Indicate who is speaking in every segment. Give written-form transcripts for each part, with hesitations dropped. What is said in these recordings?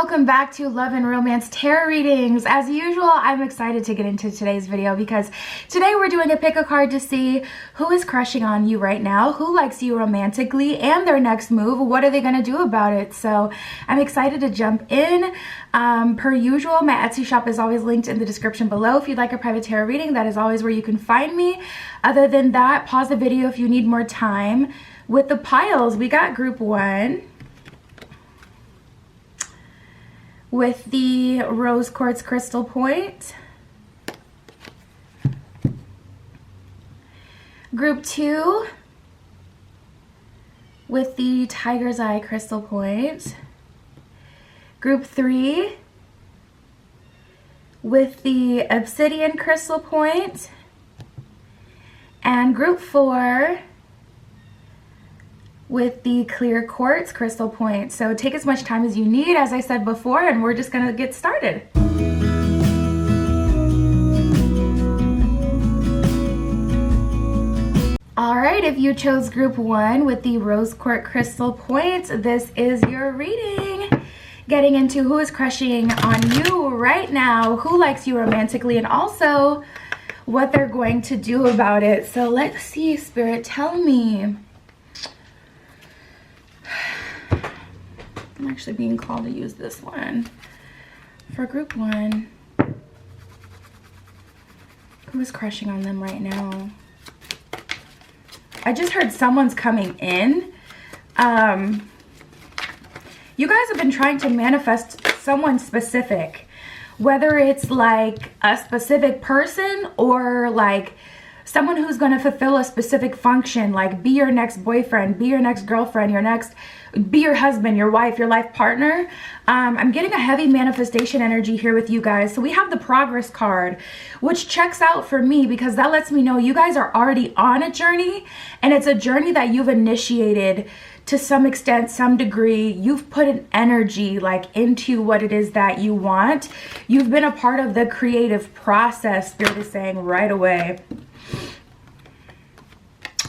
Speaker 1: welcome back to Love and Romance Tarot Readings. As usual, I'm excited to get into today's video because today we're doing a pick a card to see who is crushing on you right now, who likes you romantically, and their next move. What are they going to do about it? So I'm excited to jump in. Per usual, my Etsy shop is always linked in the description below. If you'd like a private tarot reading, that is always where you can find me. Other than that, pause the video if you need more time. With the piles, we got group 1. With the rose quartz crystal point. Group 2 with the tiger's eye crystal point. Group 3 with the obsidian crystal point. And group 4 with the clear quartz crystal point. So take as much time as you need, as I said before, and we're just gonna get started. All right, if you chose group 1 with the rose quartz crystal point, this is your reading. Getting into who is crushing on you right now, who likes you romantically, and also what they're going to do about it. So let's see, Spirit, tell me. I'm actually being called to use this one. For group 1, who is crushing on them right now? I just heard someone's coming in. You guys have been trying to manifest someone specific, whether it's like a specific person or like someone who's going to fulfill a specific function, like be your next boyfriend, be your next girlfriend, be your husband, your wife, your life partner. I'm getting a heavy manifestation energy here with you guys. So we have the progress card, which checks out for me because that lets me know you guys are already on a journey, and it's a journey that you've initiated to some extent, some degree. You've put an energy like into what it is that you want. You've been a part of the creative process, Spirit is saying right away.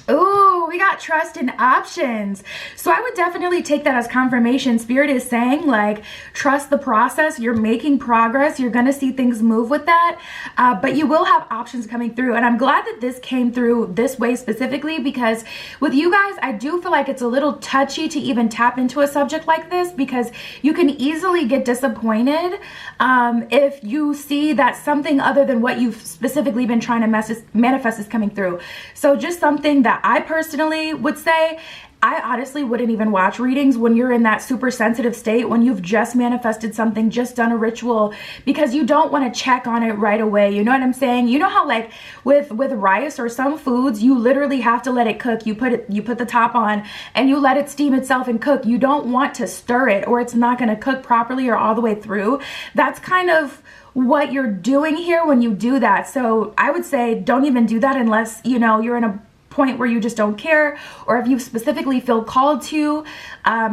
Speaker 1: Ooh, we got trust and options. So I would definitely take that as confirmation. Spirit is saying, like, trust the process. You're making progress. You're going to see things move with that. But you will have options coming through. And I'm glad that this came through this way specifically because with you guys, I do feel like it's a little touchy to even tap into a subject like this because you can easily get disappointed if you see that something other than what you've specifically been trying to manifest is coming through. So just something that I personally would say, I honestly wouldn't even watch readings when you're in that super sensitive state, when you've just manifested something, just done a ritual, because you don't want to check on it right away. You know what I'm saying? You know how like with rice or some foods, you literally have to let it cook. You put the top on and you let it steam itself and cook. You don't want to stir it or it's not going to cook properly or all the way through. That's kind of what you're doing here when you do that. So I would say don't even do that unless, you know, you're in a point where you just don't care, or if you specifically feel called to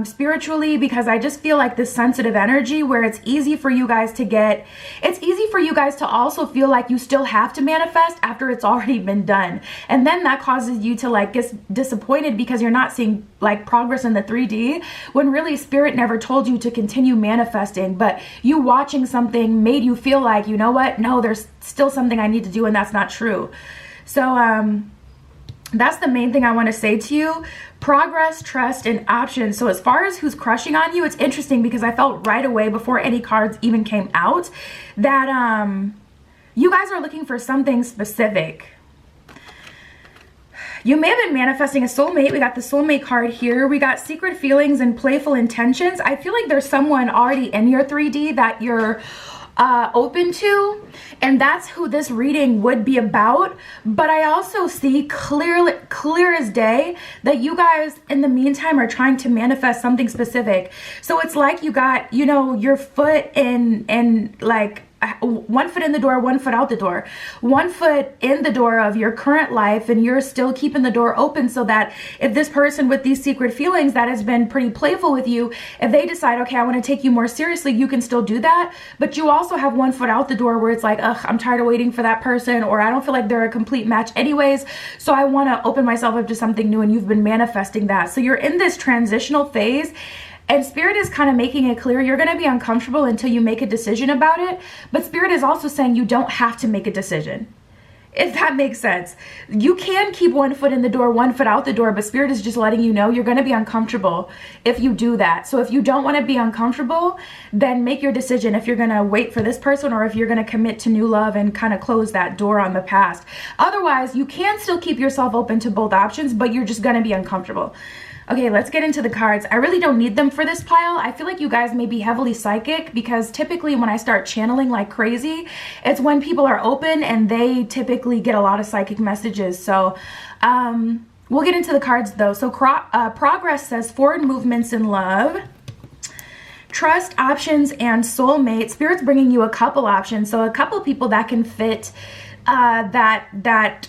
Speaker 1: spiritually, because I just feel like this sensitive energy where it's easy for you guys to also feel like you still have to manifest after it's already been done, and then that causes you to like get disappointed because you're not seeing like progress in the 3D when really Spirit never told you to continue manifesting, but you watching something made you feel like, you know what, no, there's still something I need to do, and that's not true. So that's the main thing I want to say to you. Progress, trust, and options. So as far as who's crushing on you, it's interesting because I felt right away before any cards even came out that you guys are looking for something specific. You may have been manifesting a soulmate. We got the soulmate card here. We got secret feelings and playful intentions. I feel like there's someone already in your 3D that you're open to, and that's who this reading would be about. But I also see clear as day that you guys in the meantime are trying to manifest something specific. So it's like you got, you know, your foot in like one foot in the door, one foot out the door, one foot in the door of your current life, and you're still keeping the door open so that if this person with these secret feelings that has been pretty playful with you, if they decide, okay, I want to take you more seriously, you can still do that. But you also have one foot out the door where it's like, ugh, I'm tired of waiting for that person, or I don't feel like they're a complete match anyways, so I want to open myself up to something new, and you've been manifesting that. So you're in this transitional phase. And Spirit is kind of making it clear you're going to be uncomfortable until you make a decision about it. But Spirit is also saying you don't have to make a decision, if that makes sense. You can keep one foot in the door, one foot out the door, but Spirit is just letting you know you're going to be uncomfortable if you do that. So if you don't want to be uncomfortable, then make your decision if you're going to wait for this person or if you're going to commit to new love and kind of close that door on the past. Otherwise, you can still keep yourself open to both options, but you're just going to be uncomfortable. Okay, let's get into the cards. I really don't need them for this pile. I feel like you guys may be heavily psychic because typically when I start channeling like crazy, it's when people are open and they typically get a lot of psychic messages. So we'll get into the cards though. So progress says forward movements in love, trust, options, and soulmate. Spirit's bringing you a couple options. So a couple people that can fit that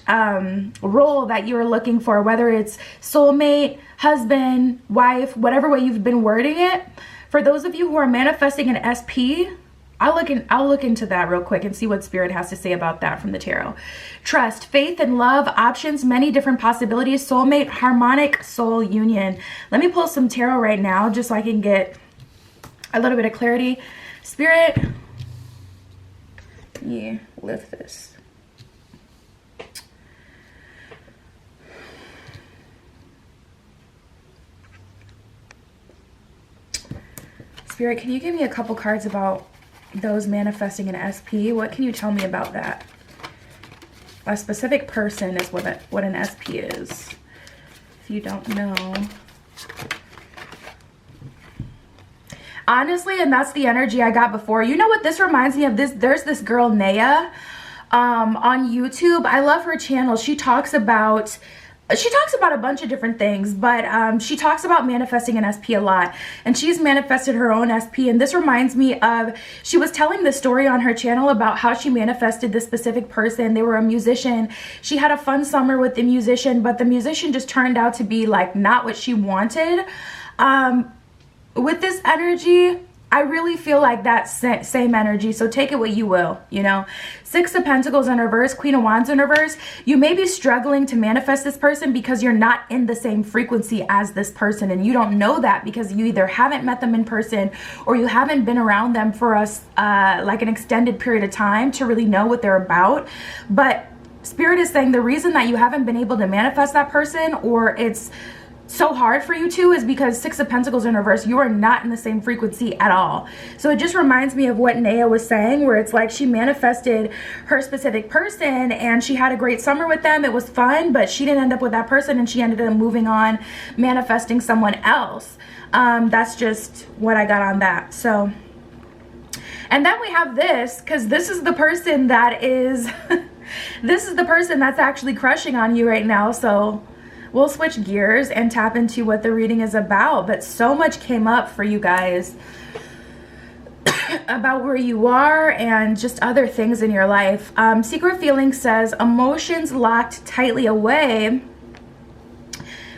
Speaker 1: role that you're looking for, whether it's soulmate, husband, wife, whatever way you've been wording it. For those of you who are manifesting an SP, I'll look into that real quick and see what Spirit has to say about that from the tarot. Trust, faith, and love, options, many different possibilities, soulmate, harmonic soul union. Let me pull some tarot right now just so I can get a little bit of clarity. Spirit, yeah, lift this. Spirit, can you give me a couple cards about those manifesting an SP? What can you tell me about that? A specific person is what an SP is, if you don't know. Honestly, and that's the energy I got before. You know what this reminds me of? There's this girl, Naya, on YouTube. I love her channel. She talks about a bunch of different things, but she talks about manifesting an SP a lot, and she's manifested her own SP. And this reminds me of, she was telling the story on her channel about how she manifested this specific person. They were a musician. She had a fun summer with the musician, but the musician just turned out to be like not what she wanted. With this energy, I really feel like that same energy, so take it what you will, you know. Six of Pentacles in reverse, Queen of Wands in reverse. You may be struggling to manifest this person because you're not in the same frequency as this person, and you don't know that because you either haven't met them in person or you haven't been around them for like an extended period of time to really know what they're about. But Spirit is saying the reason that you haven't been able to manifest that person, or it's so hard for you to, is because Six of Pentacles in reverse, you are not in the same frequency at all. So it just reminds me of what Naya was saying, where it's like she manifested her specific person and she had a great summer with them. It was fun, but she didn't end up with that person and she ended up moving on, manifesting someone else. That's just what I got on that. So, and then we have this, because this is the person that is this is the person that's actually crushing on you right now. So we'll switch gears and tap into what the reading is about. But so much came up for you guys about where you are and just other things in your life. Secret Feeling says emotions locked tightly away.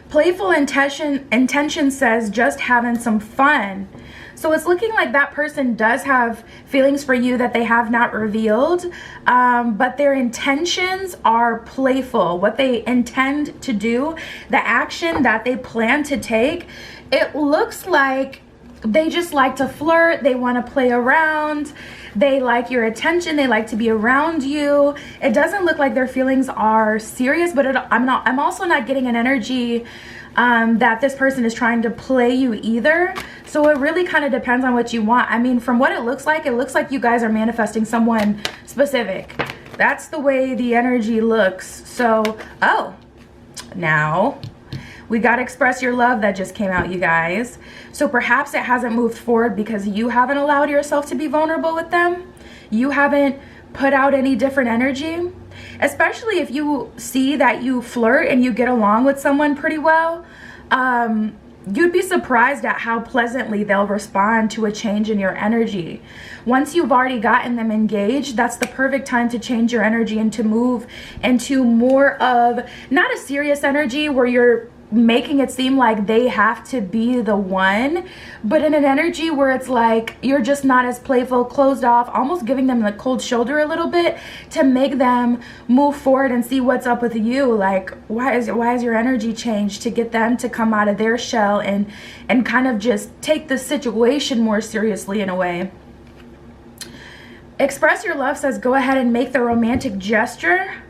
Speaker 1: Playful intention says just having some fun. So it's looking like that person does have feelings for you that they have not revealed, but their intentions are playful. What they intend to do, the action that they plan to take, it looks like they just like to flirt. They want to play around. They like your attention. They like to be around you. It doesn't look like their feelings are serious, but I'm also not getting an energy that this person is trying to play you either. So it really kind of depends on what you want. I mean, from what it looks like you guys are manifesting someone specific. That's the way the energy looks. So, oh, now we got Express Your Love that just came out, you guys. So perhaps it hasn't moved forward because you haven't allowed yourself to be vulnerable with them. You haven't put out any different energy. Especially if you see that you flirt and you get along with someone pretty well. You'd be surprised at how pleasantly they'll respond to a change in your energy. Once you've already gotten them engaged, that's the perfect time to change your energy and to move into more of, not a serious energy where you're making it seem like they have to be the one, but in an energy where it's like you're just not as playful, closed off, almost giving them the cold shoulder a little bit to make them move forward and see what's up with you. Like, why is your energy changed, to get them to come out of their shell and kind of just take the situation more seriously in a way. Express Your Love says go ahead and make the romantic gesture.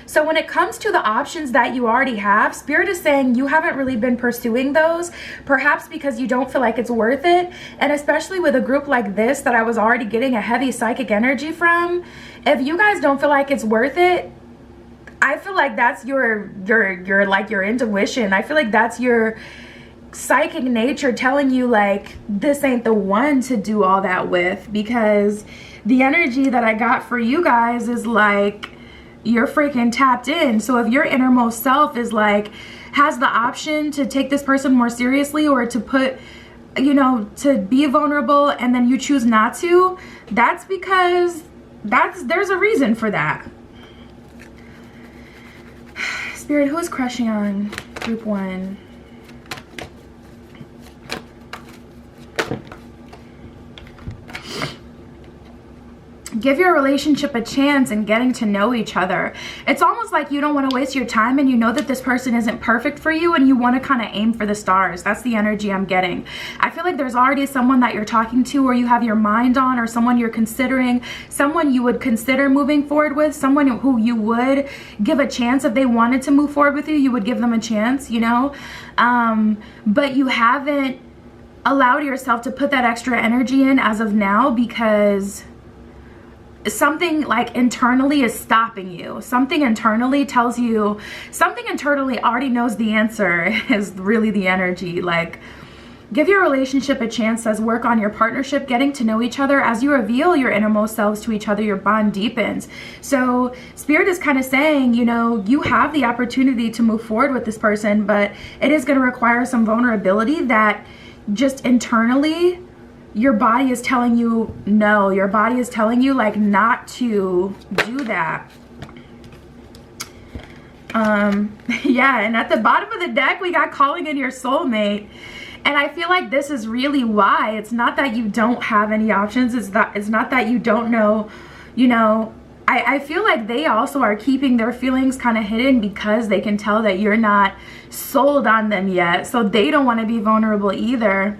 Speaker 1: So when it comes to the options that you already have, Spirit is saying you haven't really been pursuing those, perhaps because you don't feel like it's worth it. And especially with a group like this that I was already getting a heavy psychic energy from, if you guys don't feel like it's worth it, I feel like that's your intuition. I feel like that's your psychic nature telling you like this ain't the one to do all that with, because the energy that I got for you guys is like you're freaking tapped in. So if your innermost self is like, has the option to take this person more seriously, or to put, you know, to be vulnerable, and then you choose not to, that's because there's a reason for that. Spirit, who is crushing on group 1? Give your relationship a chance in getting to know each other. It's almost like you don't want to waste your time, and you know that this person isn't perfect for you, and you want to kind of aim for the stars. That's the energy I'm getting. I feel like there's already someone that you're talking to, or you have your mind on, or someone you're considering, someone you would consider moving forward with, someone who you would give a chance. If they wanted to move forward with you, you would give them a chance, you know? But you haven't allowed yourself to put that extra energy in as of now, because something like internally is stopping you. Something internally tells you, something internally already knows the answer is really the energy. Like, give your relationship a chance, says work on your partnership, getting to know each other. As you reveal your innermost selves to each other, your bond deepens. So Spirit is kind of saying, you know, you have the opportunity to move forward with this person, but it is going to require some vulnerability that just internally your body is telling you no. Your body is telling you like not to do that. Yeah, and at the bottom of the deck we got calling in your soulmate. And I feel like this is really why. It's not that you don't have any options. It's not that you don't know, you know. I feel like they also are keeping their feelings kind of hidden because they can tell that you're not sold on them yet. So they don't want to be vulnerable either.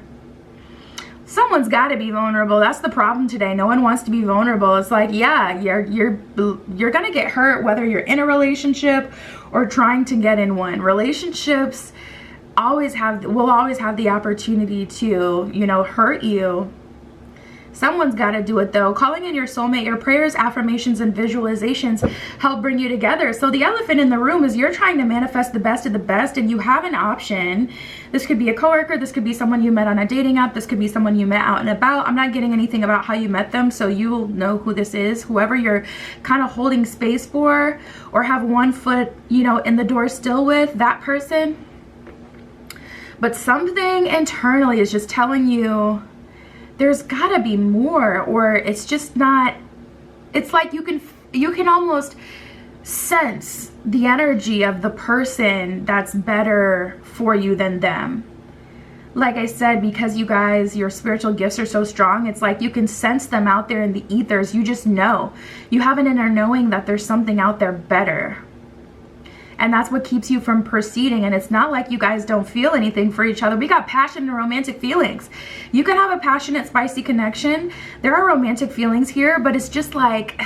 Speaker 1: Someone's got to be vulnerable. That's the problem today. No one wants to be vulnerable. It's like, yeah, you're gonna get hurt whether you're in a relationship or trying to get in one. Relationships will always have the opportunity to, you know, hurt you. Someone's got to do it though. Calling in your soulmate, your prayers, affirmations, and visualizations help bring you together. So the elephant in the room is you're trying to manifest the best of the best, and you have an option. This could be a coworker, this could be someone you met on a dating app, this could be someone you met out and about. I'm not getting anything about how you met them, so you'll know who this is. Whoever you're kind of holding space for, or have one foot, you know, in the door still with, that person. But something internally is just telling you there's gotta be more, or it's just not. It's like you can almost sense the energy of the person that's better for you than them. Like I said, because you guys, your spiritual gifts are so strong, it's like you can sense them out there in the ethers. You just know. You have an inner knowing that there's something out there better. And that's what keeps you from proceeding. And it's not like you guys don't feel anything for each other. We got passion and romantic feelings. You can have a passionate, spicy connection. There are romantic feelings here, but it's just like,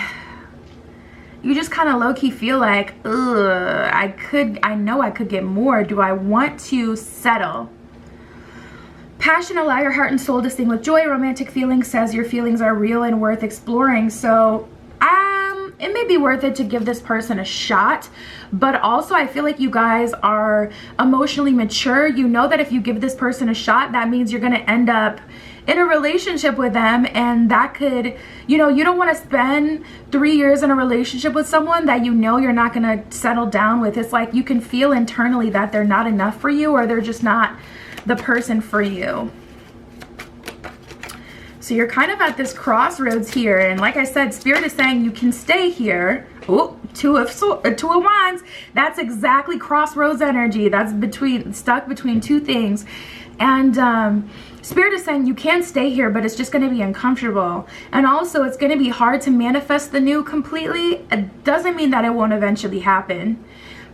Speaker 1: you just kind of low-key feel like, ugh, I know I could get more. Do I want to settle? Passion, allow your heart and soul to sing with joy. Romantic feelings says your feelings are real and worth exploring. So it may be worth it to give this person a shot, but also I feel like you guys are emotionally mature. You know that if you give this person a shot, that means you're going to end up in a relationship with them, and that could, you know, you don't want to spend 3 years in a relationship with someone that you know you're not going to settle down with. It's like you can feel internally that they're not enough for you, or they're just not the person for you. So you're kind of at this crossroads here, and like I said, Spirit is saying you can stay here. Oh, Two of Wands, that's exactly crossroads energy. That's stuck between two things. And Spirit is saying you can stay here, but it's just going to be uncomfortable. And also it's going to be hard to manifest the new completely. It doesn't mean that it won't eventually happen.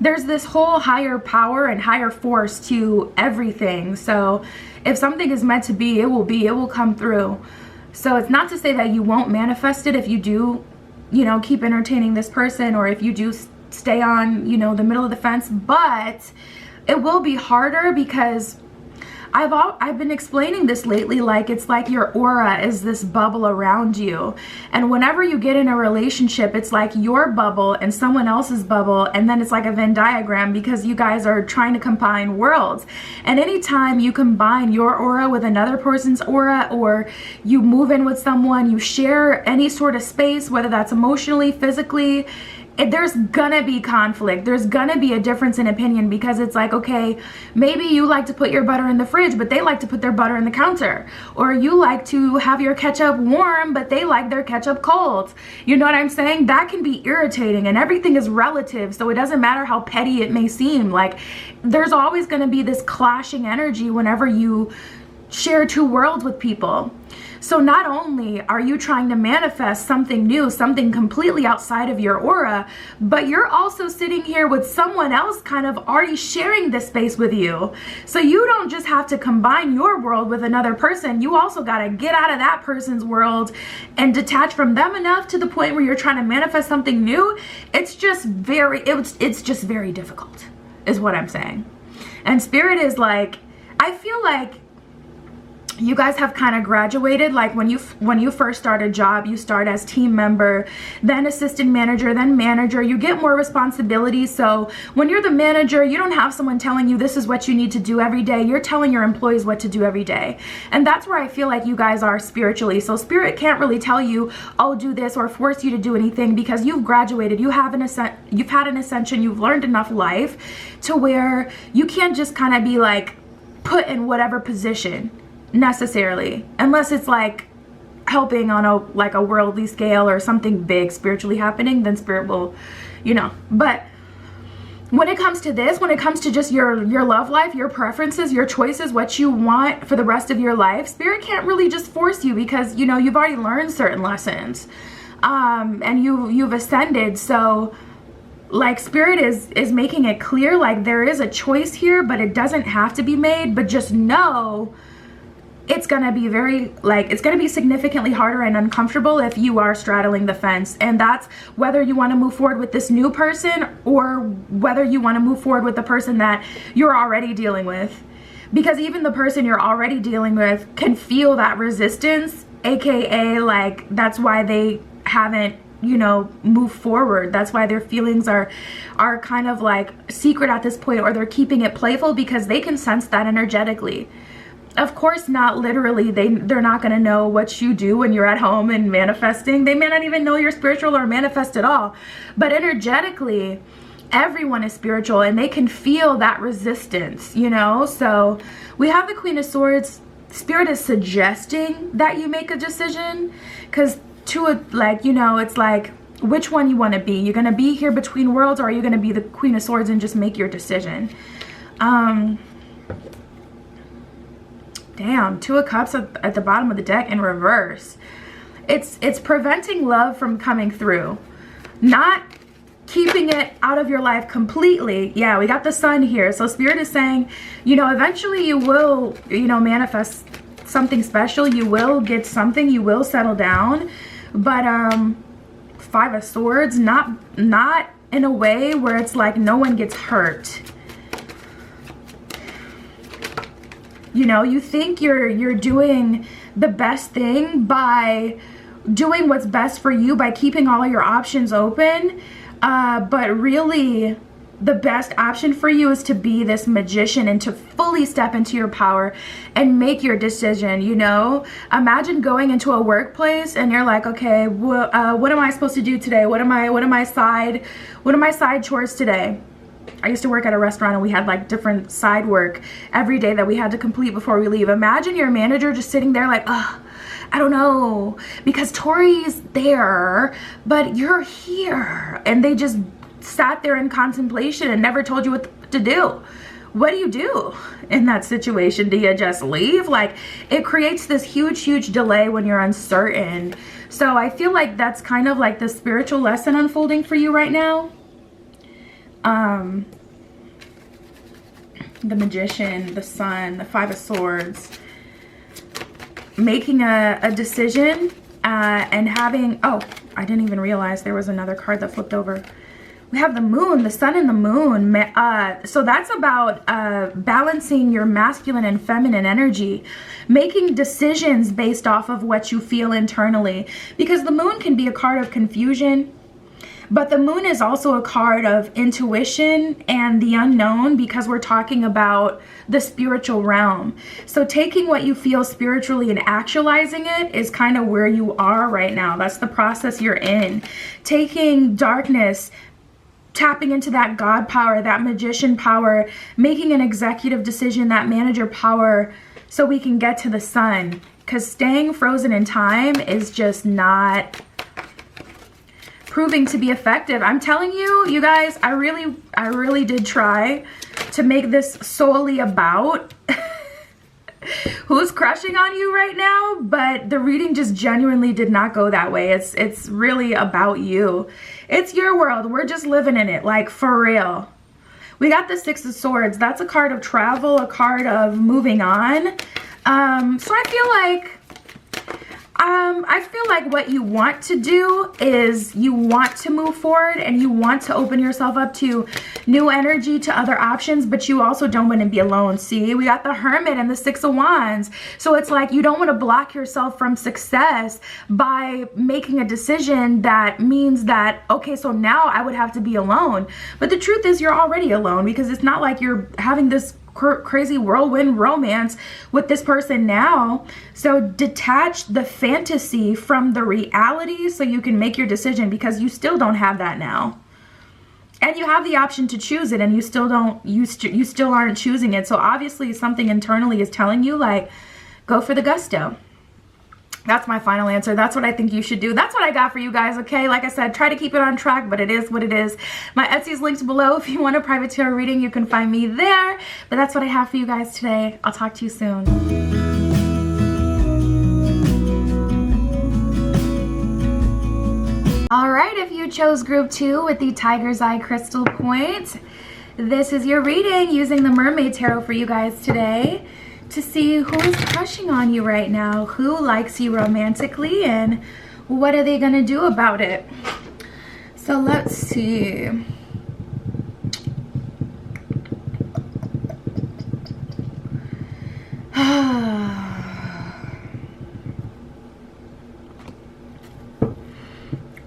Speaker 1: There's this whole higher power and higher force to everything. So if something is meant to be, it will come through. So it's not to say that you won't manifest it if you do, you know, keep entertaining this person, or if you do stay on, you know, the middle of the fence, but it will be harder because I've been explaining this lately, like it's like your aura is this bubble around you, and whenever you get in a relationship, it's like your bubble and someone else's bubble, and then it's like a Venn diagram because you guys are trying to combine worlds. And anytime you combine your aura with another person's aura, or you move in with someone, you share any sort of space, whether that's emotionally, physically, there's gonna be conflict. There's gonna be a difference in opinion, because it's like, okay, maybe you like to put your butter in the fridge, but they like to put their butter in the counter. Or you like to have your ketchup warm, but they like their ketchup cold. You know what I'm saying? That can be irritating, and everything is relative. So it doesn't matter how petty it may seem. Like, there's always gonna be this clashing energy whenever you share two worlds with people. So not only are you trying to manifest something new, something completely outside of your aura, but you're also sitting here with someone else kind of already sharing this space with you. So you don't just have to combine your world with another person. You also got to get out of that person's world and detach from them enough to the point where you're trying to manifest something new. It's just very difficult, is what I'm saying. And Spirit is like, I feel like you guys have kind of graduated. Like when you first start a job, you start as team member, then assistant manager, then manager. You get more responsibility. So when you're the manager, you don't have someone telling you this is what you need to do every day. You're telling your employees what to do every day. And that's where I feel like you guys are spiritually. So Spirit can't really tell you, oh, do this, or force you to do anything, because you've graduated. You've had an ascension. You've learned enough life to where you can't just kind of be like put in whatever position necessarily, unless it's like helping on a worldly scale or something big spiritually happening. Then Spirit will, you know. But when it comes to this, when it comes to just your love life, your preferences, your choices, what you want for the rest of your life, Spirit can't really just force you, because you know you've already learned certain lessons, and you've ascended. So like Spirit is making it clear, like there is a choice here, but it doesn't have to be made. But just know it's gonna be it's gonna be significantly harder and uncomfortable if you are straddling the fence. And that's whether you want to move forward with this new person, or whether you want to move forward with the person that you're already dealing with. Because even the person you're already dealing with can feel that resistance, aka like that's why they haven't, you know, move forward. That's why their feelings are kind of like secret at this point, or they're keeping it playful, because they can sense that energetically. Of course, not literally. They're not going to know what you do when you're at home and manifesting. They may not even know you're spiritual or manifest at all. But energetically, everyone is spiritual, and they can feel that resistance, you know? So we have the Queen of Swords. Spirit is suggesting that you make a decision, because like, you know, it's like which one you want to be. You're going to be here between worlds, or are you going to be the Queen of Swords and just make your decision? Damn, Two of Cups at the bottom of the deck in reverse. It's preventing love from coming through, not keeping it out of your life completely. Yeah, we got the Sun here. So Spirit is saying, you know, eventually you will, you know, manifest something special. You will get something. You will settle down. But Five of Swords, not in a way where it's like no one gets hurt. You know, you think you're doing the best thing by doing what's best for you, by keeping all of your options open, but really the best option for you is to be this magician and to fully step into your power and make your decision. You know, imagine going into a workplace and you're like, okay, what am I supposed to do today? What are my side chores today? I used to work at a restaurant, and we had like different side work every day that we had to complete before we leave. Imagine your manager just sitting there like, oh, I don't know, because Tori's there, but you're here. And they just sat there in contemplation and never told you what to do. What do you do in that situation? Do you just leave? Like, it creates this huge delay when you're uncertain. So I feel like that's kind of like the spiritual lesson unfolding for you right now. The Magician, the Sun, the Five of Swords. Making a decision and having, oh, I didn't even realize there was another card that flipped over. We have the Moon, the Sun and the Moon. So that's about balancing your masculine and feminine energy, making decisions based off of what you feel internally. Because the Moon can be a card of confusion, but the Moon is also a card of intuition and the unknown, because we're talking about the spiritual realm. So taking what you feel spiritually and actualizing it is kind of where you are right now. That's the process you're in. Taking darkness, tapping into that God power, that magician power, making an executive decision, that manager power, so we can get to the sun. Because staying frozen in time is just not proving to be effective. I'm telling you, you guys, I really did try to make this solely about who's crushing on you right now, but the reading just genuinely did not go that way. It's really about you. It's your world. We're just living in it, like, for real. We got the Six of Swords. That's a card of travel, a card of moving on. So I feel like what you want to do is you want to move forward and you want to open yourself up to new energy, to other options, but you also don't want to be alone. See, we got the Hermit and the Six of Wands. So it's like you don't want to block yourself from success by making a decision that means that, okay, so now I would have to be alone. But the truth is you're already alone, because it's not like you're having this crazy whirlwind romance with this person now. So detach the fantasy from the reality so you can make your decision, because you still don't have that now. And you have the option to choose it, and you still aren't choosing it. So obviously something internally is telling you, like, go for the gusto. That's my final answer. That's what I think you should do. That's what I got for you guys, okay? Like I said, try to keep it on track, but it is what it is. My Etsy is linked below. If you want a private tarot reading, you can find me there. But that's what I have for you guys today. I'll talk to you soon. All right, if you chose group 2 with the Tiger's Eye Crystal Point, this is your reading using the Mermaid Tarot for you guys today, to see who is crushing on you right now, who likes you romantically, and what are they going to do about it. So let's see.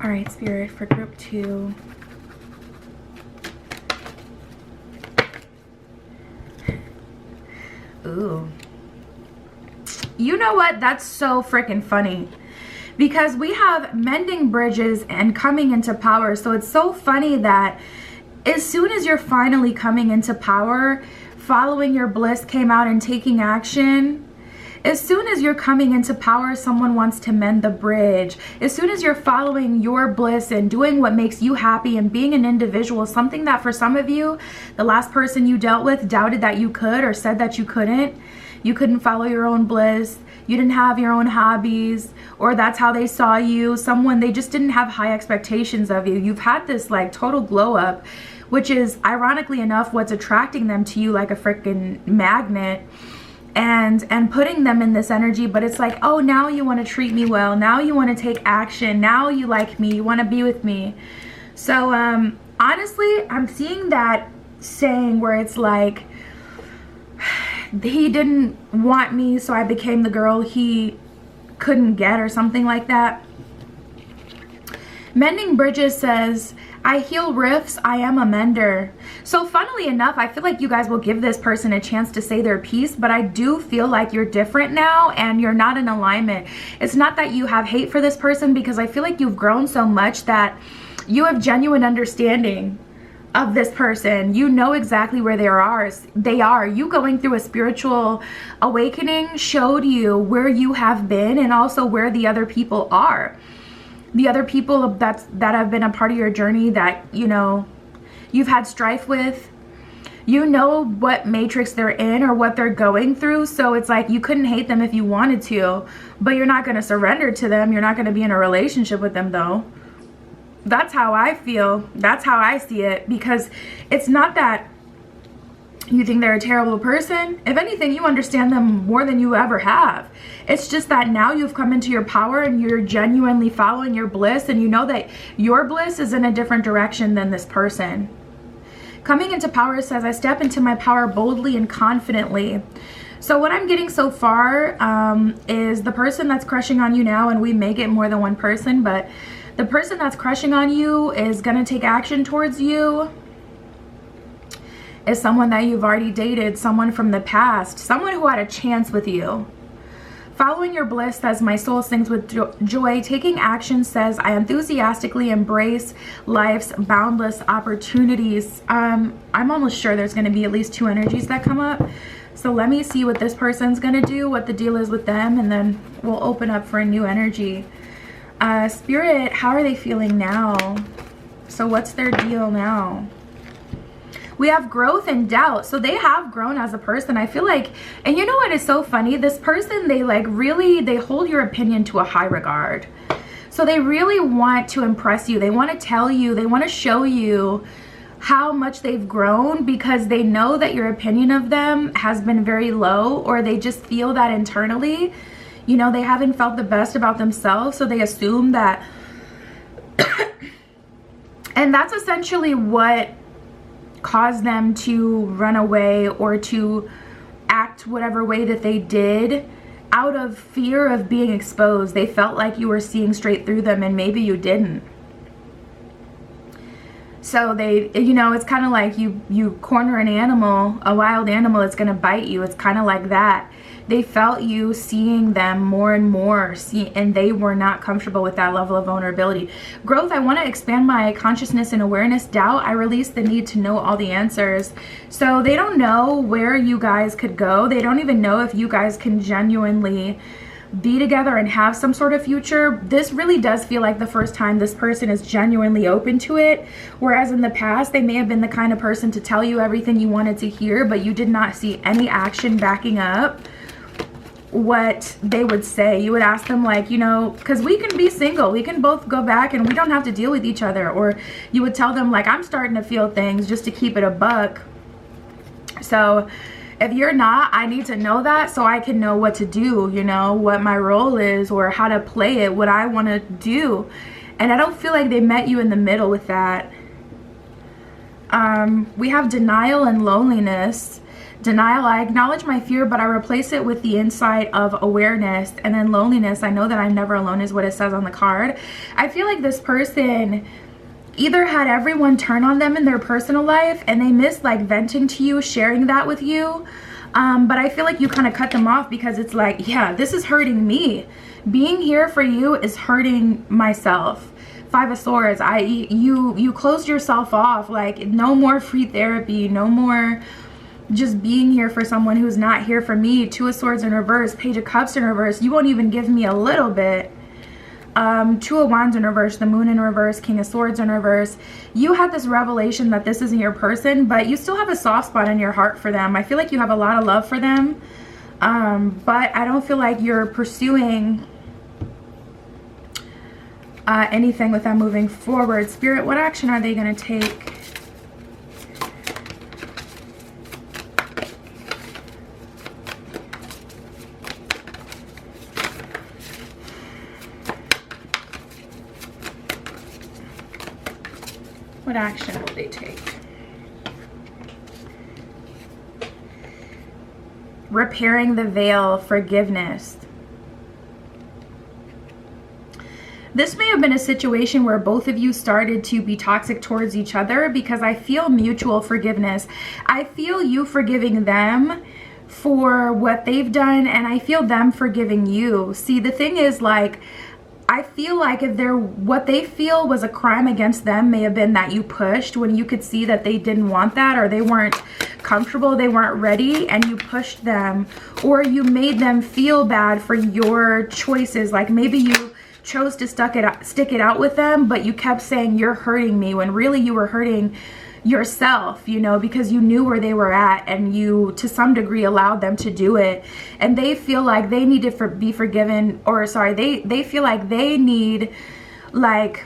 Speaker 1: All right, Spirit, for group 2. Ooh. You know what? That's so freaking funny, because we have mending bridges and coming into power. So it's so funny that as soon as you're finally coming into power, following your bliss came out and taking action. As soon as you're coming into power, someone wants to mend the bridge. As soon as you're following your bliss and doing what makes you happy and being an individual, something that for some of you, the last person you dealt with doubted that you could or said that you couldn't follow your own bliss, you didn't have your own hobbies, or that's how they saw you. They just didn't have high expectations of you. You've had this like total glow up, which is ironically enough what's attracting them to you like a freaking magnet. And putting them in this energy, but it's like, oh, now you want to treat me well, now you want to take action, now you like me, you want to be with me. So honestly, I'm seeing that saying where it's like, he didn't want me, so I became the girl he couldn't get, or something like that. Mending Bridges says, I heal rifts, I am a mender. So funnily enough, I feel like you guys will give this person a chance to say their piece, but I do feel like you're different now and you're not in alignment. It's not that you have hate for this person, because I feel like you've grown so much that you have genuine understanding of this person. You know exactly where they are. You going through a spiritual awakening showed you where you have been and also where the other people are. The other people that have been a part of your journey that, you know, you've had strife with. You know what matrix they're in or what they're going through. So it's like you couldn't hate them if you wanted to, but you're not going to surrender to them. You're not going to be in a relationship with them though. That's how I feel. That's how I see it, because it's not that you think they're a terrible person. If anything, you understand them more than you ever have. It's just that now you've come into your power and you're genuinely following your bliss, and you know that your bliss is in a different direction than this person. Coming into power says, I step into my power boldly and confidently. So what I'm getting so far is the person that's crushing on you now, and we may get more than one person, but the person that's crushing on you is going to take action towards you. Is someone that you've already dated, someone from the past, someone who had a chance with you. Following your bliss says, my soul sings with joy. Taking action says, I enthusiastically embrace life's boundless opportunities. I'm almost sure there's going to be at least 2 energies that come up. So let me see what this person's going to do, what the deal is with them, and then we'll open up for a new energy. Spirit, how are they feeling now? So what's their deal now? We have growth and doubt. So they have grown as a person. I feel like, and you know what is so funny? This person, they like really, they hold your opinion to a high regard. So they really want to impress you. They want to tell you, they want to show you how much they've grown, because they know that your opinion of them has been very low, or they just feel that internally. You know, they haven't felt the best about themselves, so they assume that. And that's essentially what caused them to run away or to act whatever way that they did, out of fear of being exposed. They felt like you were seeing straight through them, and maybe you didn't. So they, you know, it's kind of like you corner an animal, a wild animal, it's going to bite you. It's kind of like that. They felt you seeing them more and more, and they were not comfortable with that level of vulnerability. Growth, I want to expand my consciousness and awareness. Doubt, I release the need to know all the answers. So they don't know where you guys could go. They don't even know if you guys can genuinely be together and have some sort of future. This really does feel like the first time this person is genuinely open to it, whereas in the past they may have been the kind of person to tell you everything you wanted to hear, but you did not see any action backing up what they would say. You would ask them, like, you know, because we can be single, we can both go back and we don't have to deal with each other. Or you would tell them, like, I'm starting to feel things, just to keep it a buck. So if you're not, I need to know that so I can know what to do, you know, what my role is, or how to play it, what I want to do. And I don't feel like they met you in the middle with that. We have denial and loneliness. Denial, I acknowledge my fear, but I replace it with the insight of awareness. And then loneliness, I know that I'm never alone, is what it says on the card. I feel like this person either had everyone turn on them in their personal life, and they miss like venting to you, sharing that with you. But I feel like you kind of cut them off, because it's like, yeah, this is hurting me. Being here for you is hurting myself. 5 of Swords, you closed yourself off. Like, no more free therapy, no more just being here for someone who's not here for me. 2 of Swords in reverse, Page of Cups in reverse. You won't even give me a little bit. 2 of Wands in reverse, the Moon in reverse, King of Swords in reverse. You had this revelation that this isn't your person, but you still have a soft spot in your heart for them. I feel like you have a lot of love for them, but I don't feel like you're pursuing anything with them moving forward. Spirit, what action are they going to take? What action will they take? Repairing the veil, forgiveness. This may have been a situation where both of you started to be toxic towards each other, because I feel mutual forgiveness. I feel you forgiving them for what they've done, and I feel them forgiving you. See, the thing is, like, I feel like if what they feel was a crime against them may have been that you pushed, when you could see that they didn't want that, or they weren't comfortable, they weren't ready, and you pushed them, or you made them feel bad for your choices. Like, maybe you chose to stick it out with them, but you kept saying, you're hurting me, when really you were hurting yourself, you know, because you knew where they were at and you to some degree allowed them to do it, and they feel like they need to be forgiven, or sorry, they feel like they need like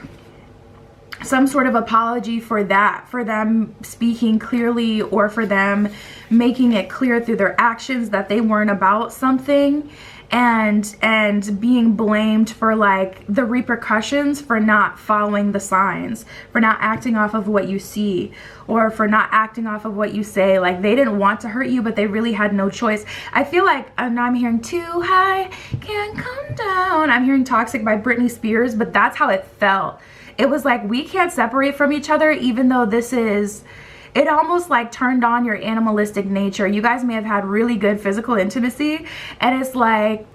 Speaker 1: some sort of apology for that, for them speaking clearly or for them making it clear through their actions that they weren't about something, and being blamed for like the repercussions for not following the signs, for not acting off of what you see, or for not acting off of what you say. Like they didn't want to hurt you, but they really had no choice. I feel like, and I'm hearing Too High Can't Come Down. I'm hearing Toxic by Britney Spears, but that's how it felt. It was like, we can't separate from each other, even though this is, it almost like turned on your animalistic nature. You guys may have had really good physical intimacy, and it's like,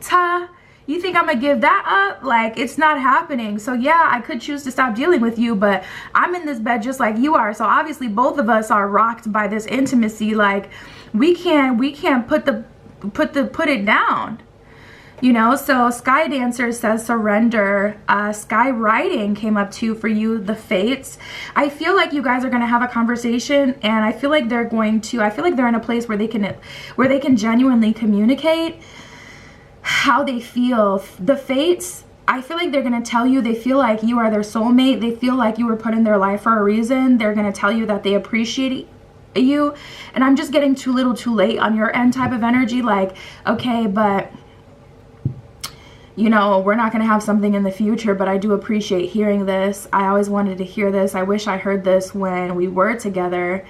Speaker 1: you think I'm gonna give that up? Like, it's not happening. So yeah, I could choose to stop dealing with you, but I'm in this bed just like you are. So obviously both of us are rocked by this intimacy. Like we can't put it down. You know, so Sky Dancer says surrender. Sky Riding came up too for you, the Fates. I feel like you guys are going to have a conversation, and I feel like they're in a place where they can genuinely communicate how they feel. The Fates, I feel like they're going to tell you they feel like you are their soulmate. They feel like you were put in their life for a reason. They're going to tell you that they appreciate you. And I'm just getting too little too late on your end type of energy. Like, okay, but you know, we're not going to have something in the future, but I do appreciate hearing this. I always wanted to hear this. I wish I heard this when we were together.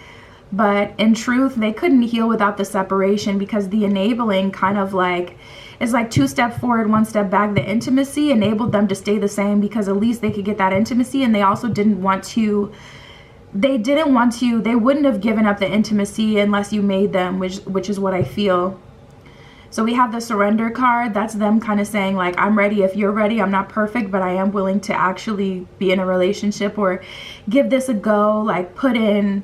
Speaker 1: But in truth, they couldn't heal without the separation, because the enabling kind of like is like 2 steps forward, 1 step back. The intimacy enabled them to stay the same, because at least they could get that intimacy, and they also didn't want to, they wouldn't have given up the intimacy unless you made them, which is what I feel. So we have the surrender card. That's them kind of saying like, I'm ready if you're ready. I'm not perfect, but I am willing to actually be in a relationship or give this a go, like put in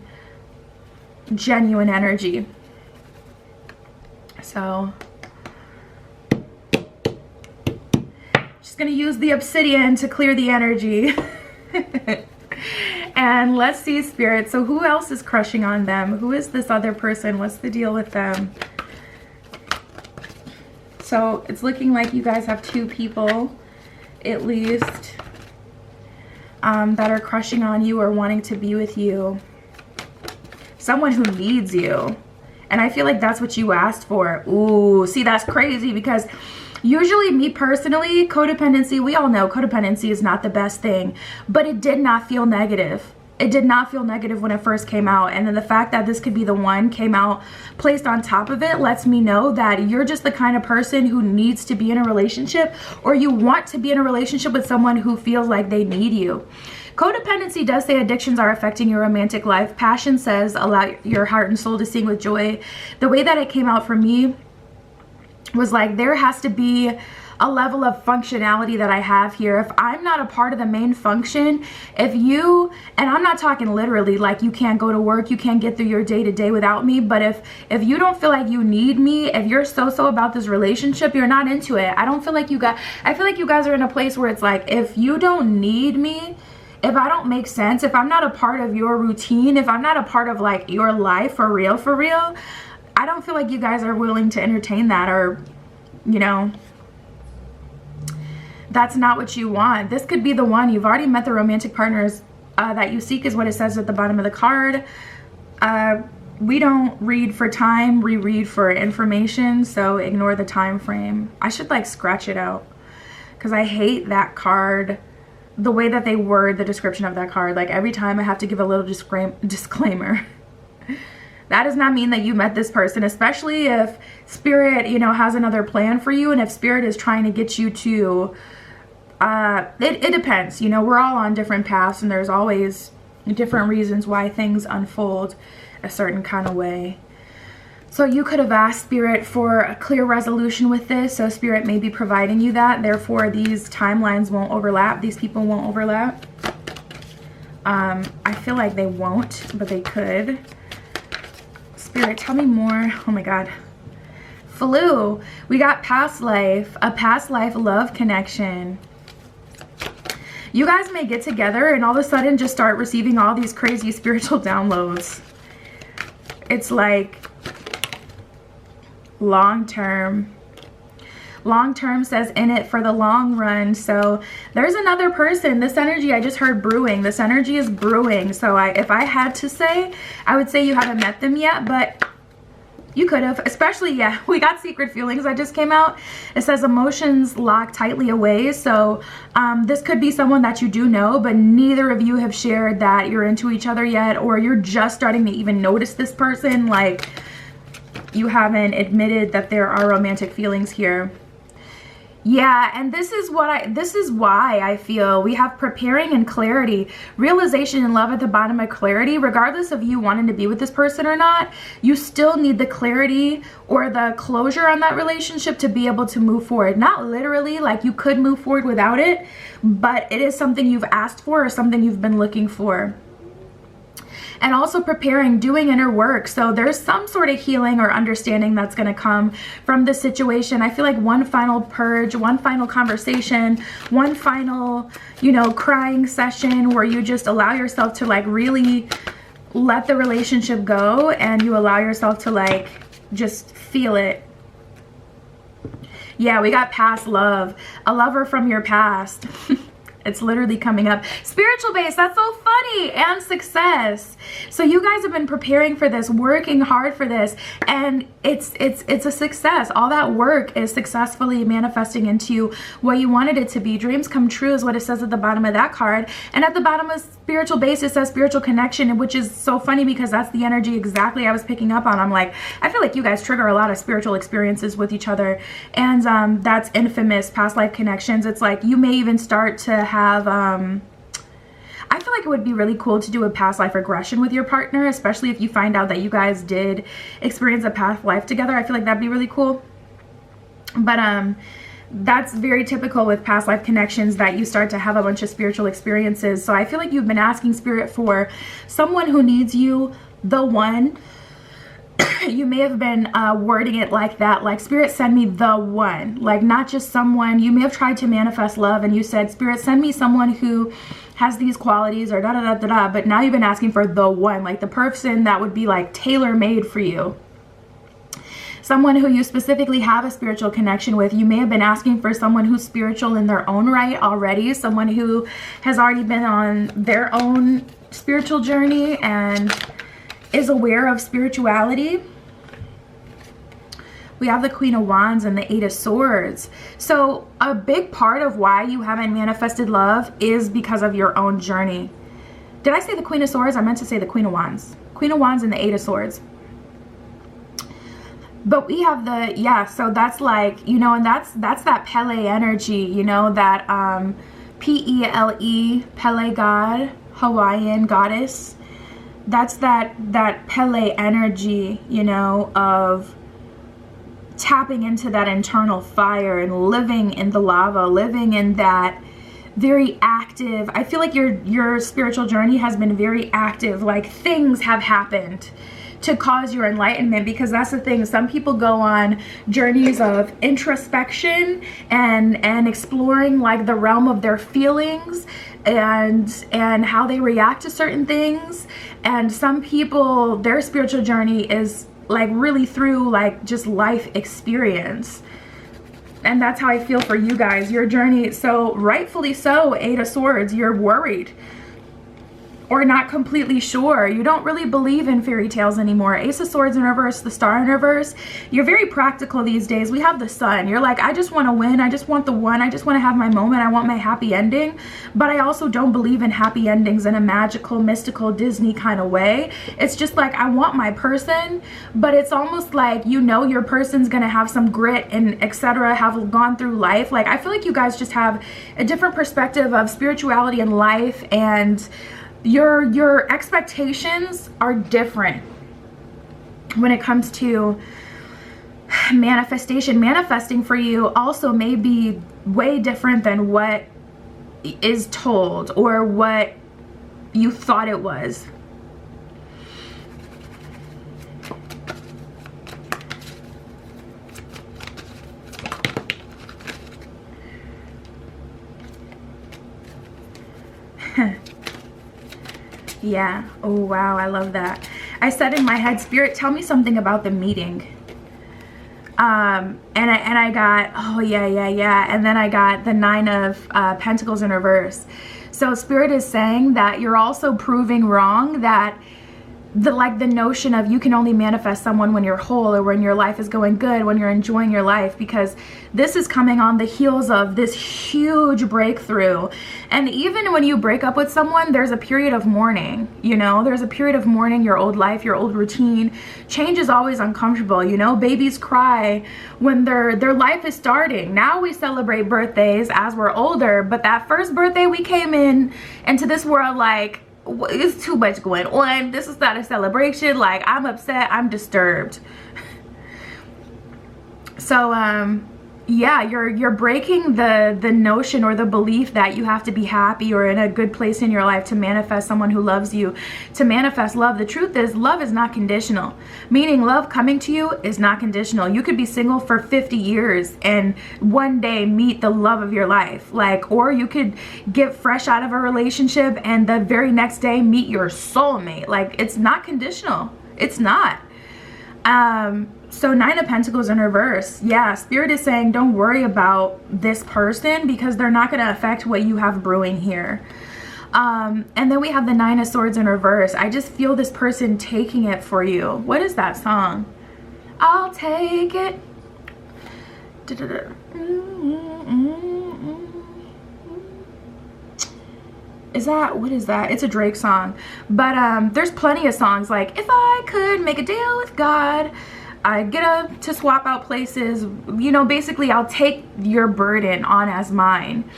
Speaker 1: genuine energy. So just gonna use the obsidian to clear the energy. And let's see, Spirit. So who else is crushing on them? Who is this other person? What's the deal with them? So it's looking like you guys have 2 people, at least, that are crushing on you or wanting to be with you. Someone who needs you. And I feel like that's what you asked for. Ooh, see, that's crazy, because usually, me personally, codependency, we all know codependency is not the best thing, but it did not feel negative. It did not feel negative when it first came out. And then the fact that this could be the one came out placed on top of it lets me know that you're just the kind of person who needs to be in a relationship, or you want to be in a relationship with someone who feels like they need you. Codependency does say addictions are affecting your romantic life. Passion says allow your heart and soul to sing with joy. The way that it came out for me was like, there has to be a level of functionality that I have here. If I'm not a part of the main function, if you, and I'm not talking literally like you can't go to work, you can't get through your day to day without me, but if you don't feel like you need me, if you're so about this relationship, you're not into it. I don't feel like you guys, I feel like you guys are in a place where it's like, if you don't need me, if I don't make sense, if I'm not a part of your routine, if I'm not a part of like your life for real, I don't feel like you guys are willing to entertain that, or, you know, that's not what you want. This could be the one. You've already met the romantic partners that you seek, is what it says at the bottom of the card. We don't read for time, we read for information, so ignore the time frame. I should like scratch it out, because I hate that card, the way that they word the description of that card. Like every time I have to give a little disclaimer. That does not mean that you met this person, especially if Spirit, you know, has another plan for you, and if Spirit is trying to get you to, it depends. You know, we're all on different paths, and there's always different reasons why things unfold a certain kind of way. So you could have asked Spirit for a clear resolution with this, so Spirit may be providing you that. Therefore, these timelines won't overlap. These people won't overlap. I feel like they won't, but they could. Spirit, tell me more. Oh my God. Flu. We got past life, a past life love connection. You guys may get together and all of a sudden just start receiving all these crazy spiritual downloads. It's like long term. Long term says in it for the long run. So there's another person. This energy, I just heard brewing. This energy is brewing. So if I had to say, I would say you haven't met them yet, but you could have. Especially, yeah, we got secret feelings that just came out. It says emotions lock tightly away. So this could be someone that you do know, but neither of you have shared that you're into each other yet, or you're just starting to even notice this person. Like, you haven't admitted that there are romantic feelings here. Yeah, and this is why I feel we have preparing and clarity, realization and love at the bottom of clarity. Regardless of you wanting to be with this person or not, you still need the clarity or the closure on that relationship to be able to move forward. Not literally, like you could move forward without it, but it is something you've asked for or something you've been looking for. And also preparing, doing inner work. So there's some sort of healing or understanding that's going to come from this situation. I feel like one final purge, one final conversation, one final, you know, crying session where you just allow yourself to like really let the relationship go, and you allow yourself to like just feel it. Yeah, we got past love, a lover from your past. It's literally coming up. Spiritual base, that's so funny. And success. So you guys have been preparing for this, working hard for this, and it's a success. All that work is successfully manifesting into what you wanted it to be. Dreams come true is what it says at the bottom of that card. And at the bottom of spiritual base, it says spiritual connection, which is so funny because that's the energy exactly I was picking up on. I'm like, I feel like you guys trigger a lot of spiritual experiences with each other. And that's infamous, past life connections. It's like you may even start to have I feel like it would be really cool to do a past life regression with your partner, especially if you find out that you guys did experience a past life together. I feel like that'd be really cool. But that's very typical with past life connections, that you start to have a bunch of spiritual experiences. So I feel like you've been asking spirit for someone who needs you, the one. You may have been wording it like that, like, spirit, send me the one, like not just someone. You may have tried to manifest love and you said, spirit, send me someone who has these qualities or da da da da da, but now you've been asking for the one, like the person that would be like tailor-made for you. Someone who you specifically have a spiritual connection with. You may have been asking for someone who's spiritual in their own right already, someone who has already been on their own spiritual journey and is aware of spirituality. We have the Queen of Wands and the Eight of Swords. So a big part of why you haven't manifested love is because of your own journey. Did I say the Queen of Swords? I meant to say the Queen of Wands. Queen of Wands and the Eight of Swords. But we have the, yeah, so that's like, you know, and that's that Pele energy, you know, that P-E-L-E, Pele god, Hawaiian goddess. That's that Pele energy, you know, of tapping into that internal fire and living in the lava, living in that very active. I feel like your spiritual journey has been very active, like things have happened to cause your enlightenment, because that's the thing. Some people go on journeys of introspection and exploring like the realm of their feelings and how they react to certain things. And some people, their spiritual journey is like really through like just life experience. And that's how I feel for you guys, your journey. So rightfully so, Eight of Swords, you're worried or not completely sure. You don't really believe in fairy tales anymore. Ace of Swords in reverse, the Star in reverse. You're very practical these days. We have the Sun. You're like, I just want to win. I just want the one. I just want to have my moment. I want my happy ending. But I also don't believe in happy endings in a magical, mystical, Disney kind of way. It's just like, I want my person, but it's almost like, you know, your person's going to have some grit and etc., have gone through life. Like, I feel like you guys just have a different perspective of spirituality and life, and your expectations are different when it comes to manifestation. Manifesting for you also may be way different than what is told or what you thought it was. Yeah. Oh, wow. I love that. I said in my head, Spirit, tell me something about the meeting. And I got, oh, yeah. And then I got the 9 of Pentacles in reverse. So Spirit is saying that you're also proving wrong that the notion of you can only manifest someone when you're whole or when your life is going good, when you're enjoying your life, because this is coming on the heels of this huge breakthrough. And even when you break up with someone, there's a period of mourning, you know, there's a period of mourning your old life, your old routine. Change is always uncomfortable, you know, babies cry when their life is starting. Now we celebrate birthdays as we're older, but that first birthday we came into this world like, it's too much going on. This is not a celebration. Like, I'm upset, I'm disturbed. So yeah, you're breaking the notion or the belief that you have to be happy or in a good place in your life to manifest someone who loves you, to manifest love. The truth is, love is not conditional, meaning love coming to you is not conditional. You could be single for 50 years and one day meet the love of your life, like, or you could get fresh out of a relationship and the very next day meet your soulmate. Like, it's not conditional. It's not. So 9 of Pentacles in reverse. Yeah, Spirit is saying don't worry about this person because they're not going to affect what you have brewing here. And then we have the 9 of Swords in reverse. I just feel this person taking it for you. What is that song? I'll take it. Is that, what is that? It's a Drake song. But there's plenty of songs like, if I could make a deal with God, I'd get to swap out places. You know, basically, I'll take your burden on as mine.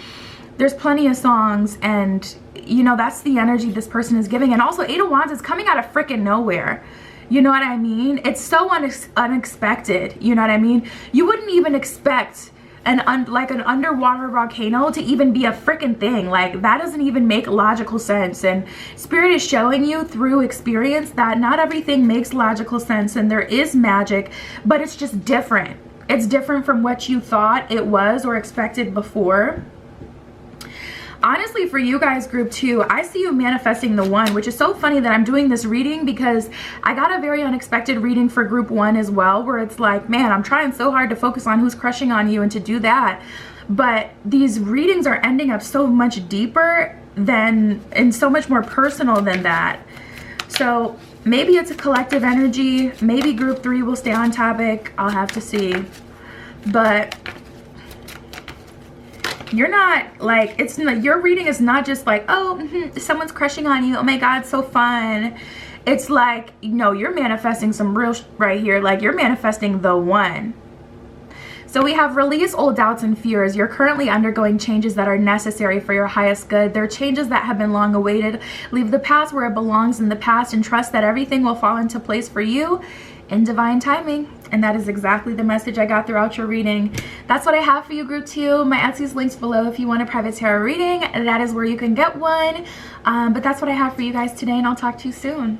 Speaker 1: There's plenty of songs, and, you know, that's the energy this person is giving. And also, 8 of Wands is coming out of freaking nowhere. You know what I mean? It's so unexpected. You know what I mean? You wouldn't even expect like an underwater volcano to even be a freaking thing. Like, that doesn't even make logical sense. And Spirit is showing you through experience that not everything makes logical sense, and there is magic, but it's just different. It's different from what you thought it was or expected before. Honestly, for you guys, group 2, I see you manifesting the 1, which is so funny that I'm doing this reading because I got a very unexpected reading for group 1 as well, where it's like, man, I'm trying so hard to focus on who's crushing on you and to do that. But these readings are ending up so much deeper and so much more personal than that. So maybe it's a collective energy. Maybe group 3 will stay on topic. I'll have to see. But you're not like, it's not, your reading is not just like, oh, someone's crushing on you, oh my god, so fun. It's like, no, you're manifesting some real right here. Like, you're manifesting the 1. So we have release old doubts and fears. You're currently undergoing changes that are necessary for your highest good. They're changes that have been long awaited. Leave the past where it belongs in the past and trust that everything will fall into place for you in divine timing. And that is exactly the message I got throughout your reading. That's what I have for you, group 2. My Etsy's links below if you want a private tarot reading. That is where you can get one. But that's what I have for you guys today, and I'll talk to you soon.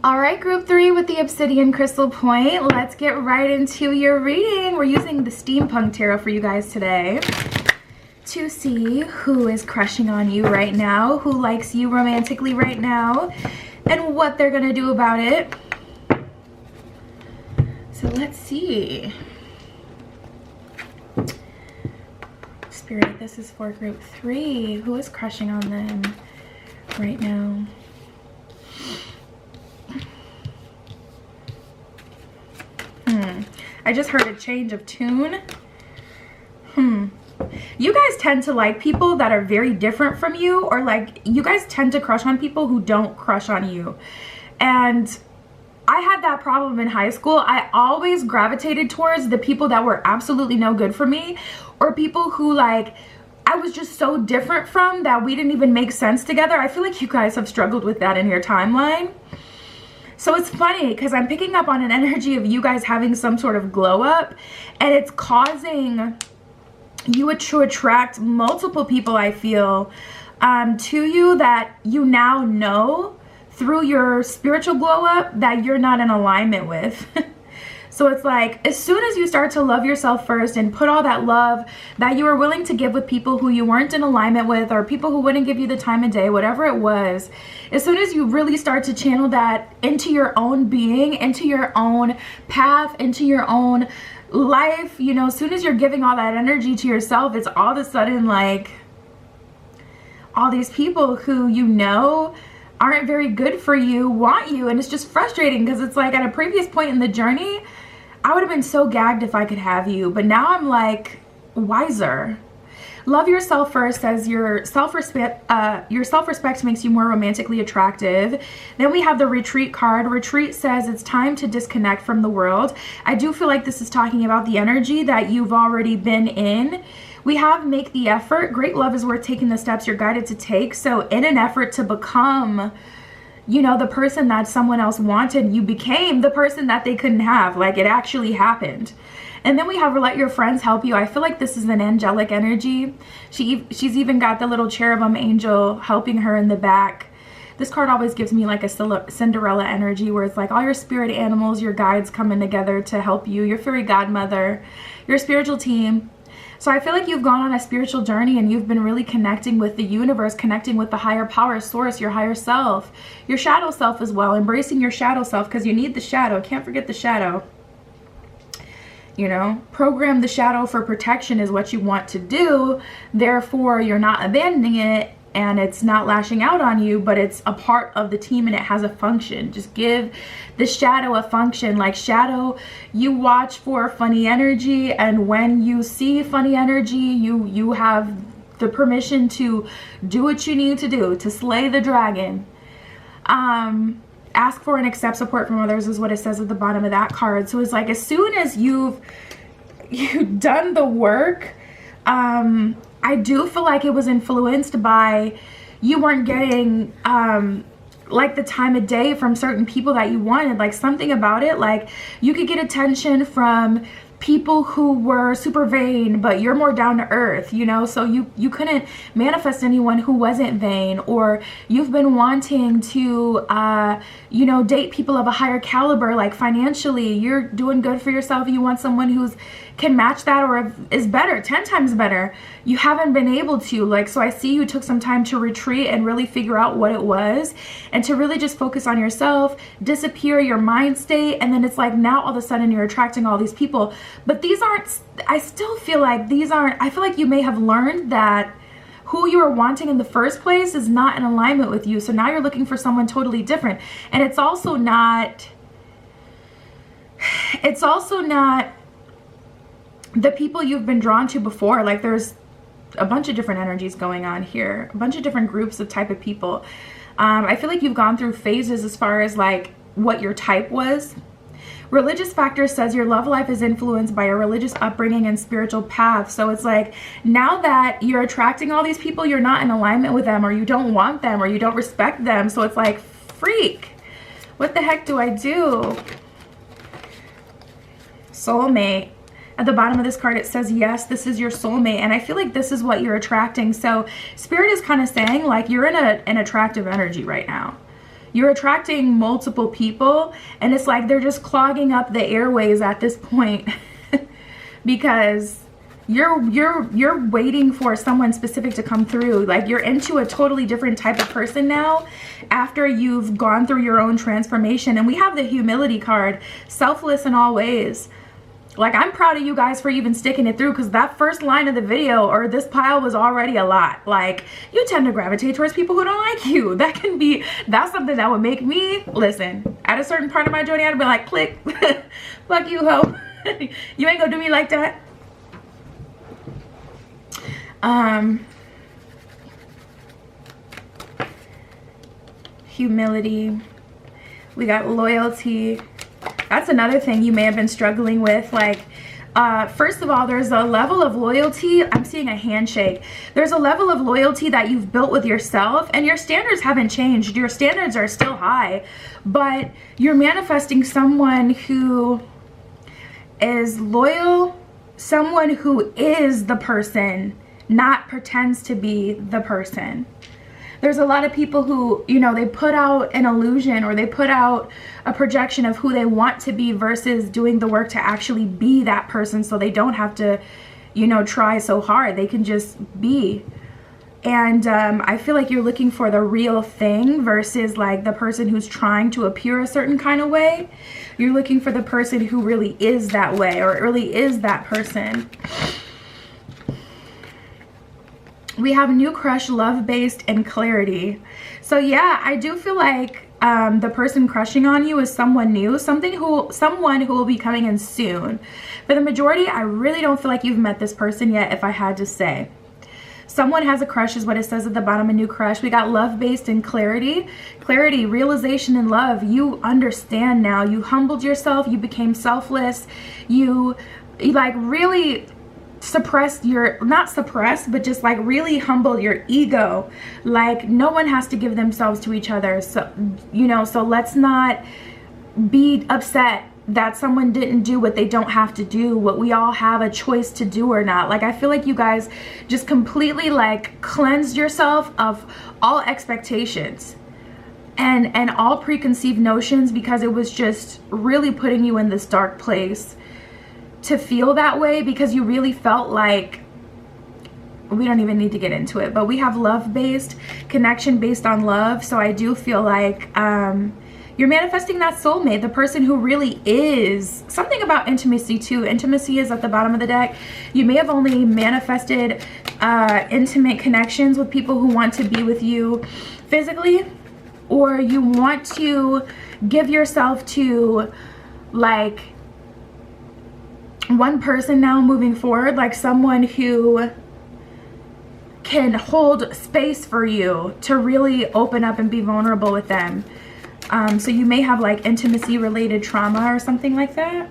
Speaker 1: All right, group 3 with the Obsidian Crystal Point. Let's get right into your reading. We're using the Steampunk Tarot for you guys today to see who is crushing on you right now, who likes you romantically right now, and what they're gonna do about it. So let's see. Spirit, this is for group 3. Who is crushing on them right now? I just heard a change of tune. You guys tend to like people that are very different from you, or like you guys tend to crush on people who don't crush on you. And I had that problem in high school. I always gravitated towards the people that were absolutely no good for me, or people who like I was just so different from that we didn't even make sense together. I feel like you guys have struggled with that in your timeline. So it's funny because I'm picking up on an energy of you guys having some sort of glow up, and it's causing you to attract multiple people, I feel, to you that you now know through your spiritual glow up that you're not in alignment with. So it's like, as soon as you start to love yourself first and put all that love that you were willing to give with people who you weren't in alignment with, or people who wouldn't give you the time of day, whatever it was, as soon as you really start to channel that into your own being, into your own path, into your own life, you know, as soon as you're giving all that energy to yourself, it's all of a sudden like all these people who you know aren't very good for you want you, and it's just frustrating because it's like, at a previous point in the journey I would have been so gagged if I could have you, but now I'm like wiser. Love yourself first, as your self-respect makes you more romantically attractive. Then we have the retreat card. Retreat says it's time to disconnect from the world. I do feel like this is talking about the energy that you've already been in. We have make the effort. Great love is worth taking the steps you're guided to take. So in an effort to become, you know, the person that someone else wanted, you became the person that they couldn't have. Like, it actually happened. And then we have let your friends help you. I feel like this is an angelic energy. She's even got the little cherubim angel helping her in the back. This card always gives me like a Cinderella energy, where it's like all your spirit animals, your guides coming together to help you, your fairy godmother, your spiritual team. So I feel like you've gone on a spiritual journey and you've been really connecting with the universe, connecting with the higher power source, your higher self, your shadow self as well, embracing your shadow self, because you need the shadow. Can't forget the shadow. You know, program the shadow for protection is what you want to do. Therefore, you're not abandoning it and it's not lashing out on you, but it's a part of the team and it has a function. Just give the shadow a function. Like, shadow, you watch for funny energy, and when you see funny energy, you have the permission to do what you need to do to slay the dragon. Ask for and accept support from others is what it says at the bottom of that card. So it's like, as soon as you've done the work, I do feel like it was influenced by you weren't getting like the time of day from certain people that you wanted. Like, something about it, like you could get attention from people who were super vain, but you're more down to earth, you know, so you couldn't manifest anyone who wasn't vain. Or you've been wanting to you know, date people of a higher caliber, like financially you're doing good for yourself, you want someone who's can match that or is better, 10 times better. You haven't been able to, like, so I see you took some time to retreat and really figure out what it was, and to really just focus on yourself, disappear your mind state, and then it's like now all of a sudden you're attracting all these people. But these aren't, I still feel like these aren't, I feel like you may have learned that who you were wanting in the first place is not in alignment with you. So now you're looking for someone totally different. And it's also not the people you've been drawn to before. Like, there's a bunch of different energies going on here, a bunch of different groups of type of people. I feel like you've gone through phases as far as like what your type was. Religious factor says your love life is influenced by your religious upbringing and spiritual path. So it's like, now that you're attracting all these people, you're not in alignment with them, or you don't want them, or you don't respect them. So it's like, freak, what the heck do I do? Soulmate. At the bottom of this card, it says, yes, this is your soulmate. And I feel like this is what you're attracting. So Spirit is kind of saying, like, you're in an attractive energy right now. You're attracting multiple people, and it's like they're just clogging up the airways at this point because you're waiting for someone specific to come through. Like, you're into a totally different type of person now after you've gone through your own transformation. And we have the humility card, selfless in all ways. Like, I'm proud of you guys for even sticking it through, because that first line of the video or this pile was already a lot. Like, you tend to gravitate towards people who don't like you. That's something that would make me, listen, at a certain part of my journey, I'd be like, click, fuck you, ho. You ain't gonna do me like that. Humility. We got loyalty. That's another thing you may have been struggling with. Like, first of all, there's a level of loyalty. I'm seeing a handshake. There's a level of loyalty that you've built with yourself, and your standards haven't changed. Your standards are still high, but you're manifesting someone who is loyal, someone who is the person, not pretends to be the person. There's a lot of people who, you know, they put out an illusion or they put out a projection of who they want to be versus doing the work to actually be that person, so they don't have to, you know, try so hard. They can just be. And I feel like you're looking for the real thing versus like the person who's trying to appear a certain kind of way. You're looking for the person who really is that way or really is that person. We have new crush, love-based, and clarity. So yeah, I do feel like the person crushing on you is someone new, someone who will be coming in soon. For the majority, I really don't feel like you've met this person yet, if I had to say. Someone has a crush is what it says at the bottom, a new crush. We got love-based and clarity. Clarity, realization, and love. You understand now. You humbled yourself. You became selfless. You like really suppressed your, not suppressed, but just like really humbled your ego. Like no one has to give themselves to each other. So, you know, so let's not be upset that someone didn't do what they don't have to do, what we all have a choice to do or not. Like I feel like you guys just completely like cleansed yourself of all expectations and all preconceived notions, because it was just really putting you in this dark place to feel that way, because you really felt like, we don't even need to get into it, but we have love-based, connection based on love. So I do feel like you're manifesting that soulmate, the person who really is. Something about intimacy too. Intimacy is at the bottom of the deck. You may have only manifested intimate connections with people who want to be with you physically, or you want to give yourself to like one person now moving forward, like someone who can hold space for you to really open up and be vulnerable with them. So you may have like intimacy related trauma or something like that.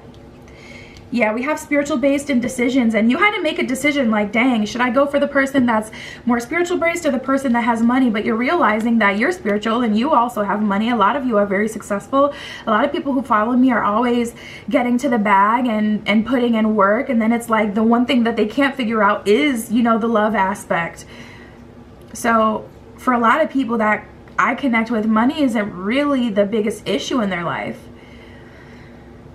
Speaker 1: Yeah, we have spiritual based and decisions, and you had to make a decision like, dang, should I go for the person that's more spiritual based or the person that has money? But you're realizing that you're spiritual and you also have money. A lot of you are very successful. A lot of people who follow me are always getting to the bag and putting in work, and then it's like the one thing that they can't figure out is, you know, the love aspect. So for a lot of people that I connect with, money isn't really the biggest issue in their life.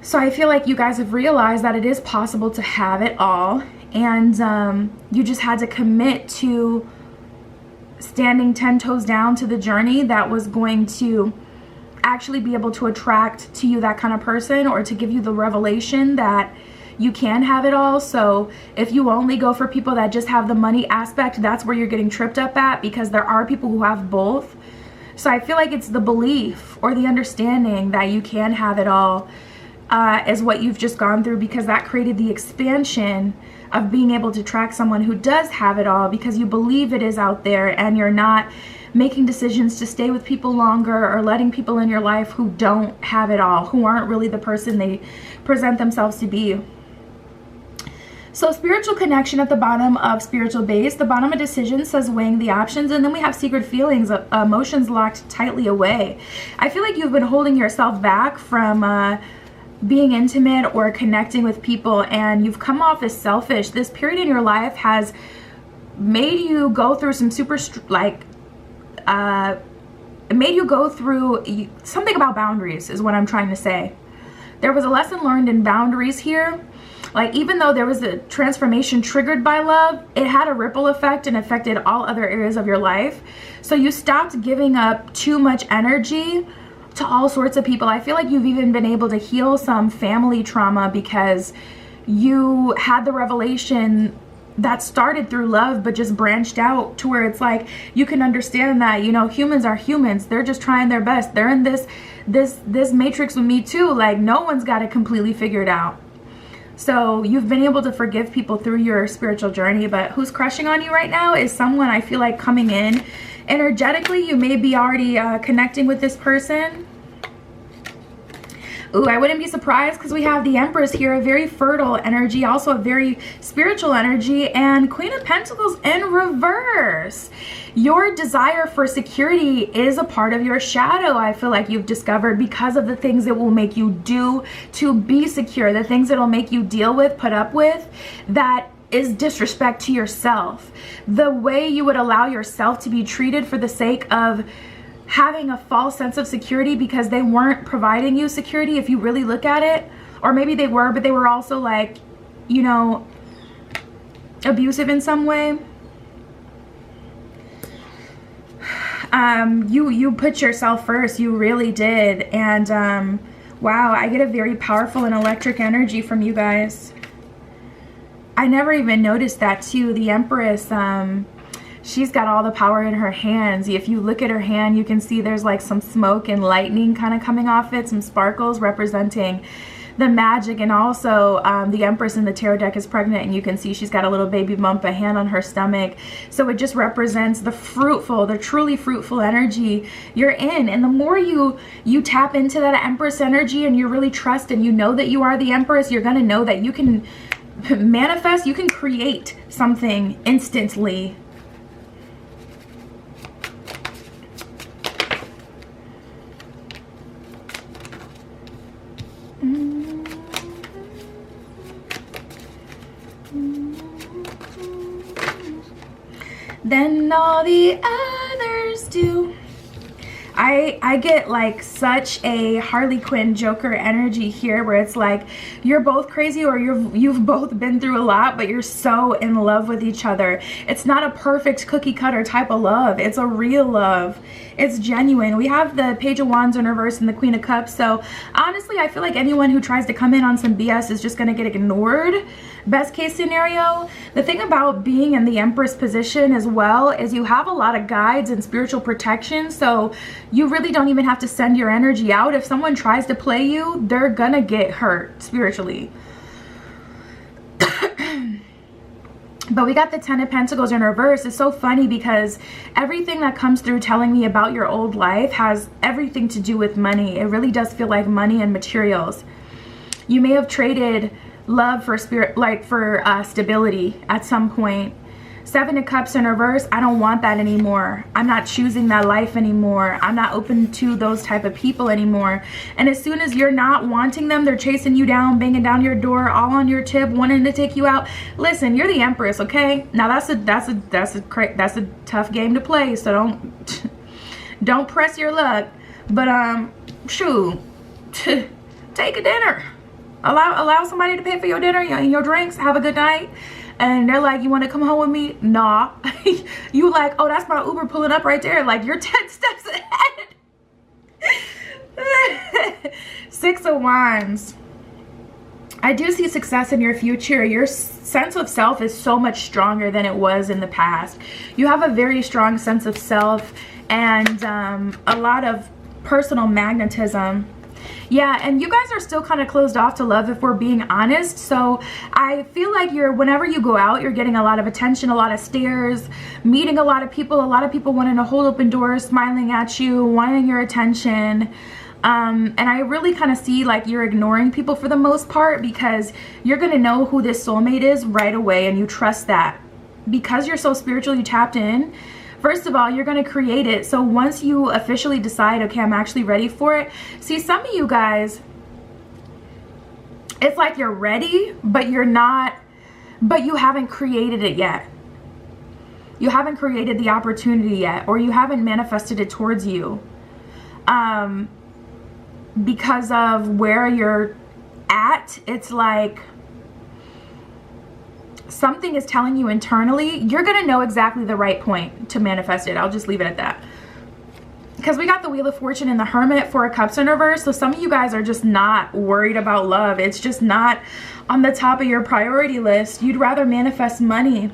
Speaker 1: So I feel like you guys have realized that it is possible to have it all, and you just had to commit to standing 10 toes down to the journey that was going to actually be able to attract to you that kind of person, or to give you the revelation that you can have it all. So if you only go for people that just have the money aspect, that's where you're getting tripped up at, because there are people who have both. So I feel like it's the belief or the understanding that you can have it all is what you've just gone through, because that created the expansion of being able to track someone who does have it all, because you believe it is out there and you're not making decisions to stay with people longer or letting people in your life who don't have it all, who aren't really the person they present themselves to be. So spiritual connection at the bottom of spiritual base. The bottom of decision says weighing the options, and then we have secret feelings, emotions locked tightly away. I feel like you've been holding yourself back from being intimate or connecting with people, and you've come off as selfish. This period in your life has made you go through some made you go through something about boundaries is what I'm trying to say. There was a lesson learned in boundaries here. Like, even though there was a transformation triggered by love, it had a ripple effect and affected all other areas of your life. So you stopped giving up too much energy to all sorts of people. I feel like you've even been able to heal some family trauma because you had the revelation that started through love but just branched out to where it's like you can understand that, you know, humans are humans. They're just trying their best. They're in this matrix with me too. Like, no one's got it completely figured out. So you've been able to forgive people through your spiritual journey, but who's crushing on you right now is someone, I feel like, coming in energetically. You may be already connecting with this person. Ooh, I wouldn't be surprised because we have the Empress here, a very fertile energy, also a very spiritual energy, and Queen of Pentacles in reverse. Your desire for security is a part of your shadow, I feel like you've discovered, because of the things that will make you do to be secure, the things that will make you deal with, put up with, that is disrespect to yourself. The way you would allow yourself to be treated for the sake of having a false sense of security because they weren't providing you security, if you really look at it. Or maybe they were, but they were also like, you know, abusive in some way. You put yourself first. You really did. And wow, I get a very powerful and electric energy from you guys. I never even noticed that too. The Empress, she's got all the power in her hands. If you look at her hand, you can see there's like some smoke and lightning kind of coming off it, some sparkles representing the magic. And also the Empress in the tarot deck is pregnant, and you can see she's got a little baby bump, a hand on her stomach. So it just represents the fruitful, the truly fruitful energy you're in. And the more you tap into that Empress energy and you really trust and you know that you are the Empress, you're going to know that you can manifest, you can create something instantly. Then all the others do. I get like such a Harley Quinn Joker energy here, where it's like you're both crazy, or you've both been through a lot, but you're so in love with each other. It's not a perfect cookie cutter type of love. It's a real love. It's genuine. We have the Page of Wands in reverse and the Queen of Cups. So honestly, I feel like anyone who tries to come in on some BS is just going to get ignored. Best case scenario. The thing about being in the Empress position as well is you have a lot of guides and spiritual protection. So you really don't even have to send your energy out. If someone tries to play you, they're gonna get hurt spiritually. But we got the Ten of Pentacles in reverse. It's so funny because everything that comes through telling me about your old life has everything to do with money. It really does feel like money and materials. You may have traded love for spirit, like for stability at some point. Seven of Cups in reverse. I don't want that anymore. I'm not choosing that life anymore. I'm not open to those type of people anymore. And as soon as you're not wanting them, they're chasing you down, banging down your door, all on your tip, wanting to take you out. Listen, you're the Empress, okay? Now that's a tough game to play. So don't press your luck. But shoot, take a dinner. Allow somebody to pay for your dinner and your drinks. Have a good night. And they're like, you want to come home with me? Nah. You like, oh, that's my Uber pulling up right there. Like, you're 10 steps ahead. Six of Wands. I do see success in your future. Your sense of self is so much stronger than it was in the past. You have a very strong sense of self and a lot of personal magnetism. Yeah, and you guys are still kind of closed off to love, if we're being honest. So I feel like whenever you go out, you're getting a lot of attention, a lot of stares, meeting a lot of people wanting to hold open doors, smiling at you, wanting your attention. And I really kind of see like you're ignoring people for the most part, because you're going to know who this soulmate is right away, and you trust that. Because you're so spiritually tapped in, first of all, you're going to create it. So once you officially decide, okay, I'm actually ready for it. See, some of you guys, it's like you're ready, but you're not, but you haven't created it yet. You haven't created the opportunity yet, or you haven't manifested it towards you. Because of where you're at, it's like something is telling you internally, you're going to know exactly the right point to manifest it. I'll just leave it at that. Because we got the Wheel of Fortune and the Hermit, Four of Cups in reverse. So some of you guys are just not worried about love. It's just not on the top of your priority list. You'd rather manifest money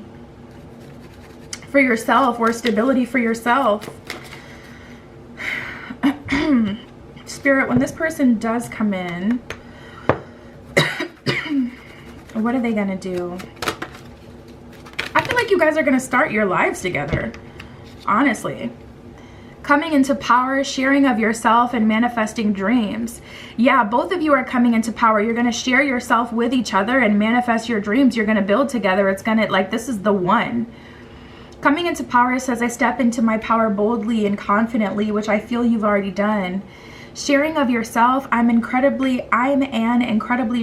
Speaker 1: for yourself, or stability for yourself. Spirit, when this person does come in, what are they going to do? I feel like you guys are going to start your lives together, honestly. Coming into power, sharing of yourself, and manifesting dreams. Yeah, both of you are coming into power. You're going to share yourself with each other and manifest your dreams. You're going to build together. It's going to, like, this is the one. Coming into power says, I step into my power boldly and confidently, which I feel you've already done. Sharing of yourself. I'm an incredibly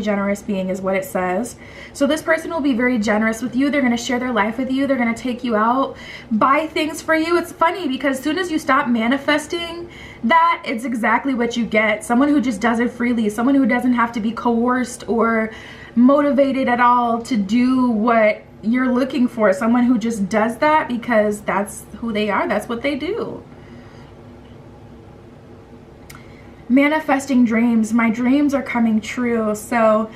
Speaker 1: generous being is what it says. So this person will be very generous with you. They're going to share their life with you. They're going to take you out, buy things for you. It's funny because as soon as you stop manifesting that, it's exactly what you get. Someone who just does it freely. Someone who doesn't have to be coerced or motivated at all to do what you're looking for. Someone who just does that because that's who they are. That's what they do. Manifesting dreams. My dreams are coming true. So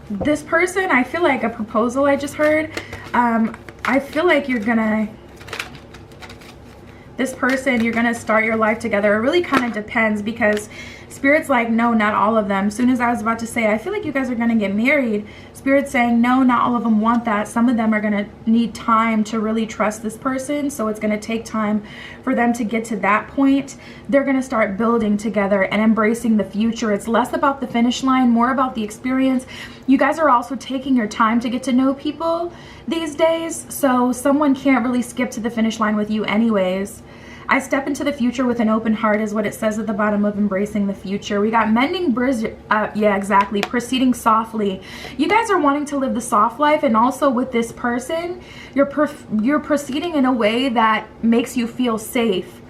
Speaker 1: this person, I feel like a proposal I just heard. I feel like you're gonna start your life together. It really kind of depends, because Spirit's like, no, not all of them. As soon as I was about to say, I feel like you guys are going to get married, Spirit's saying, no, not all of them want that. Some of them are going to need time to really trust this person. So it's going to take time for them to get to that point. They're going to start building together and embracing the future. It's less about the finish line, more about the experience. You guys are also taking your time to get to know people these days. So someone can't really skip to the finish line with you anyways. I step into the future with an open heart is what it says at the bottom of embracing the future. We got mending bridge, yeah, exactly. Proceeding softly. You guys are wanting to live the soft life, and also with this person, you're proceeding in a way that makes you feel safe.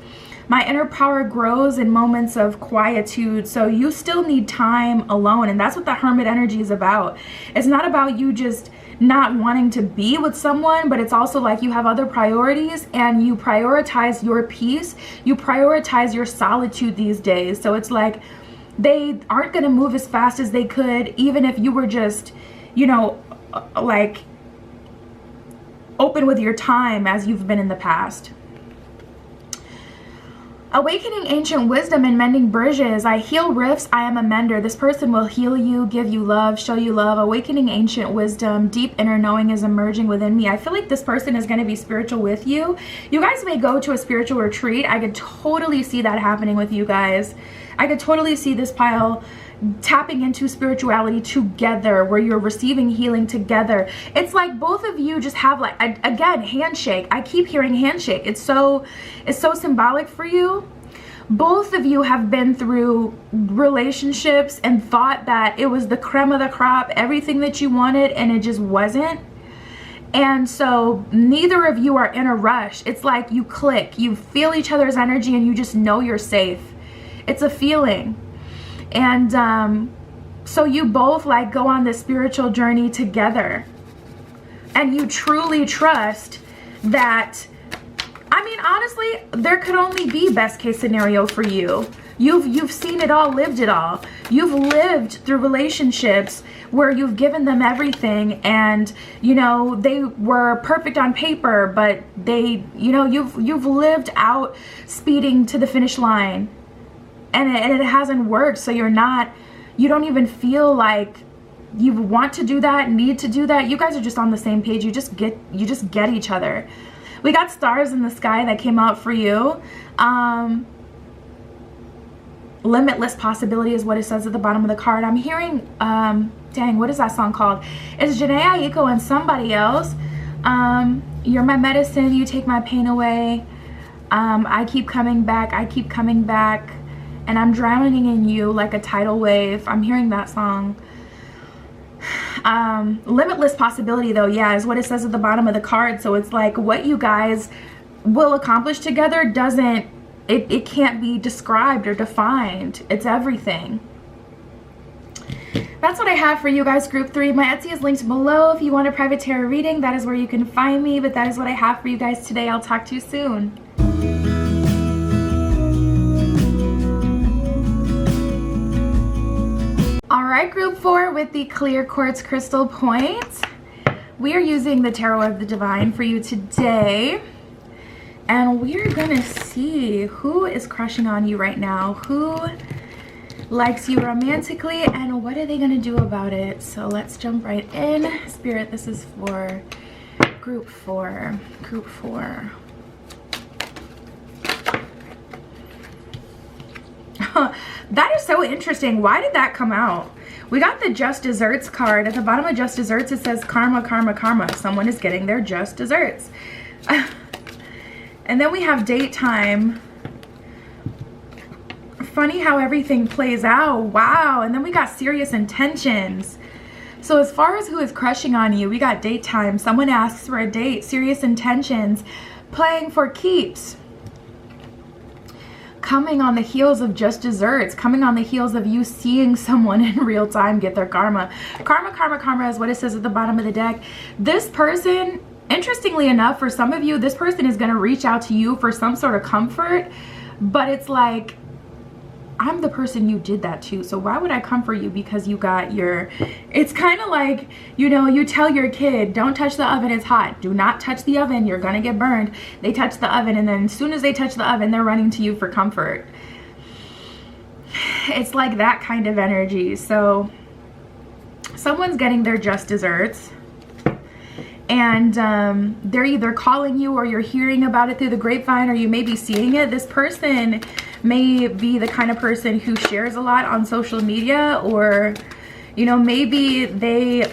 Speaker 1: My inner power grows in moments of quietude, so you still need time alone, and that's what the Hermit energy is about. It's not about you just not wanting to be with someone, but it's also like you have other priorities and you prioritize your peace, you prioritize your solitude these days. So it's like they aren't going to move as fast as they could, even if you were just, you know, like open with your time as you've been in the past. Awakening ancient wisdom and mending bridges. I heal rifts. I am a mender. This person will heal you, give you love, show you love. Awakening ancient wisdom. Deep inner knowing is emerging within me. I feel like this person is going to be spiritual with you. You guys may go to a spiritual retreat. I could totally see that happening with you guys. I could totally see this pile tapping into spirituality together, where you're receiving healing together. It's like both of you just have, like, again, handshake. I keep hearing handshake. It's so symbolic for you. Both of you have been through relationships and thought that it was the creme of the crop, everything that you wanted, and it just wasn't. And so neither of you are in a rush. It's like you click, you feel each other's energy, and you just know you're safe. It's a feeling. And so you both like go on this spiritual journey together, and you truly trust that, I mean, honestly, there could only be best case scenario for you. You've seen it all, lived it all. You've lived through relationships where you've given them everything, and you know they were perfect on paper, but they, you know, you've lived out speeding to the finish line. And it hasn't worked, so you don't even feel like you want to do that, need to do that. You guys are just on the same page. You just get each other. We got stars in the sky that came out for you. Limitless possibility is what it says at the bottom of the card. I'm hearing, dang, what is that song called? It's Janae Aiko and somebody else. You're my medicine, you take my pain away. I keep coming back, I keep coming back. And I'm drowning in you like a tidal wave. I'm hearing that song. Limitless possibility, though, yeah, is what it says at the bottom of the card. So it's like what you guys will accomplish together doesn't, it can't be described or defined. It's everything. That's what I have for you guys, group 3. My Etsy is linked below. If you want a private tarot reading, that is where you can find me. But that is what I have for you guys today. I'll talk to you soon. Alright, group 4, with the clear quartz crystal points, we are using the Tarot of the Divine for you today, and we're gonna see who is crushing on you right now, who likes you romantically, and what are they gonna do about it. So let's jump right in. Spirit, this is for group 4. Group 4. That is so interesting. Why did that come out? We got the Just Desserts card. At the bottom of Just Desserts, it says karma, karma, karma. Someone is getting their just desserts. And then we have date time. funny how everything plays out. Wow. And then we got serious intentions. So as far as who is crushing on you, we got date time. Someone asks for a date, serious intentions, playing for keeps. Coming on the heels of just desserts, coming on the heels of you seeing someone in real time get their karma. Karma, karma, karma is what it says at the bottom of the deck. This person, interestingly enough, for some of you, this person is going to reach out to you for some sort of comfort, but it's like, I'm the person you did that to, so why would I comfort you because you got your, it's kind of like, you know, you tell your kid, don't touch the oven, it's hot. Do not touch the oven, you're gonna get burned. They touch the oven, and then as soon as they touch the oven, they're running to you for comfort. It's like that kind of energy. So someone's getting their just desserts, and they're either calling you, or you're hearing about it through the grapevine, or you may be seeing it. This person may be the kind of person who shares a lot on social media, or, you know, maybe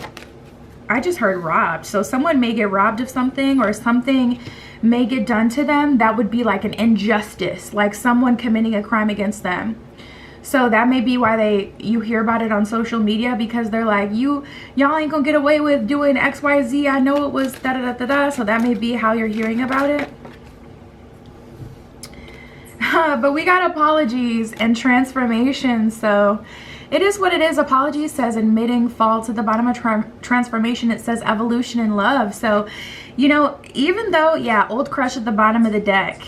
Speaker 1: I just heard robbed. So someone may get robbed of something, or something may get done to them that would be like an injustice, like someone committing a crime against them. So that may be why you hear about it on social media, because they're like, y'all ain't gonna get away with doing XYZ. I know it was da da da da da. So that may be how you're hearing about it. But we got apologies and transformation. So it is what it is. Apologies says admitting fault. At the bottom of transformation, it says evolution and love. So, you know, even though, yeah, old crush at the bottom of the deck.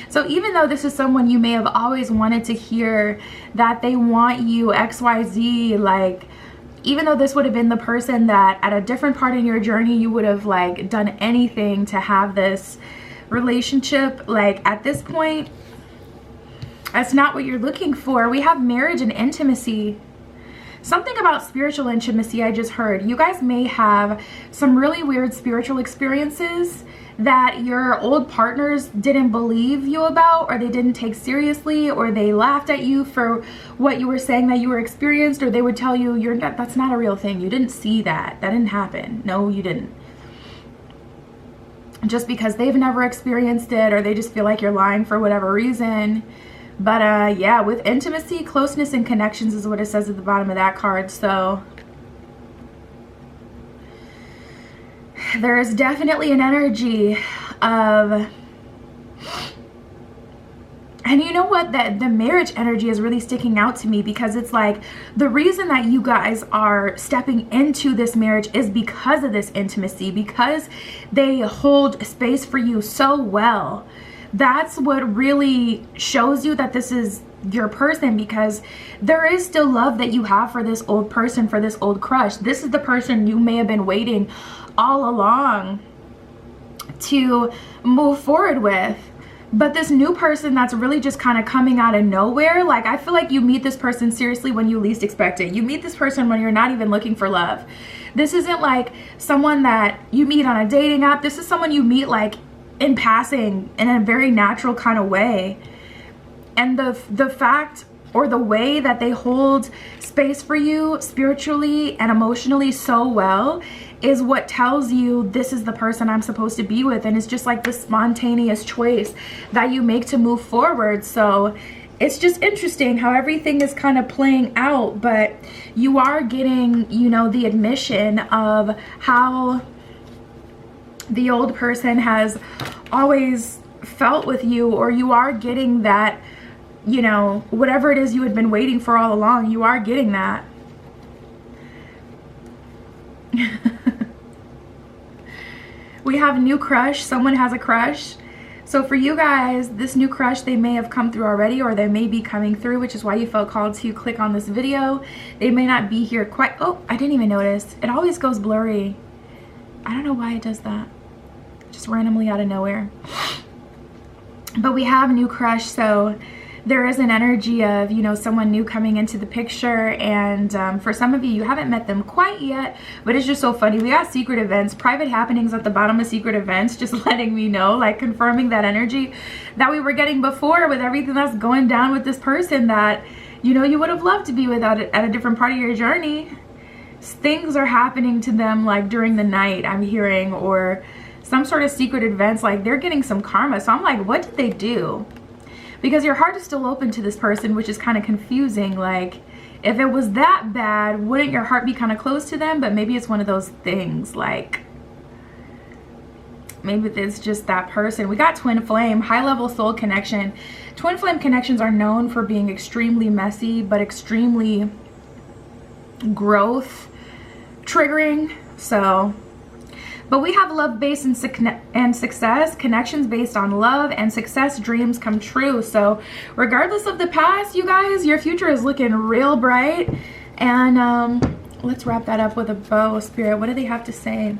Speaker 1: So even though this is someone you may have always wanted to hear that they want you XYZ, like, even though this would have been the person that at a different part in your journey you would have like done anything to have this relationship, like at this point, that's not what you're looking for. We have marriage and intimacy. Something about spiritual intimacy I just heard. You guys may have some really weird spiritual experiences that your old partners didn't believe you about, or they didn't take seriously, or they laughed at you for what you were saying that you were experienced, or they would tell you that's not a real thing. You didn't see that. That didn't happen. No, you didn't. Just because they've never experienced it, or they just feel like you're lying for whatever reason. But yeah, with intimacy, closeness, and connections is what it says at the bottom of that card. So there is definitely an energy of, and you know what, that the marriage energy is really sticking out to me, because it's like the reason that you guys are stepping into this marriage is because of this intimacy, because they hold space for you so well. That's what really shows you that this is your person, because there is still love that you have for this old person, for this old crush. This is the person you may have been waiting all along to move forward with. But this new person that's really just kind of coming out of nowhere, like I feel like you meet this person seriously when you least expect it. You meet this person when you're not even looking for love. This isn't like someone that you meet on a dating app. This is someone you meet like in passing, in a very natural kind of way. And the fact, or the way that they hold space for you spiritually and emotionally so well, is what tells you this is the person I'm supposed to be with. And it's just like this spontaneous choice that you make to move forward. So it's just interesting how everything is kind of playing out, but you are getting, you know, the admission of how the old person has always felt with you, or you are getting that, you know, whatever it is you had been waiting for all along, you are getting that. We have new crush. Someone has a crush. So for you guys, this new crush, they may have come through already, or they may be coming through, which is why you felt called to click on this video. They may not be here quite. Oh, I didn't even notice. It always goes blurry. I don't know why it does that. Just randomly out of nowhere. But we have new crush, so there is an energy of, you know, someone new coming into the picture. And for some of you, you haven't met them quite yet, but it's just so funny. We got secret events, private happenings at the bottom of secret events, just letting me know, like confirming that energy that we were getting before with everything that's going down with this person that, you know, you would have loved to be with at a different part of your journey. Things are happening to them like during the night, I'm hearing, or some sort of secret events, like they're getting some karma. So I'm like, what did they do? because your heart is still open to this person, which is kind of confusing. Like, if it was that bad, wouldn't your heart be kind of closed to them? But maybe it's one of those things, like, maybe it's just that person. We got twin flame, high level soul connection. Twin flame connections are known for being extremely messy, but extremely growth triggering. So, but we have love based and success, connections based on love and success, dreams come true. So regardless of the past, you guys, your future is looking real bright. And let's wrap that up with a bow. Spirit, what do they have to say?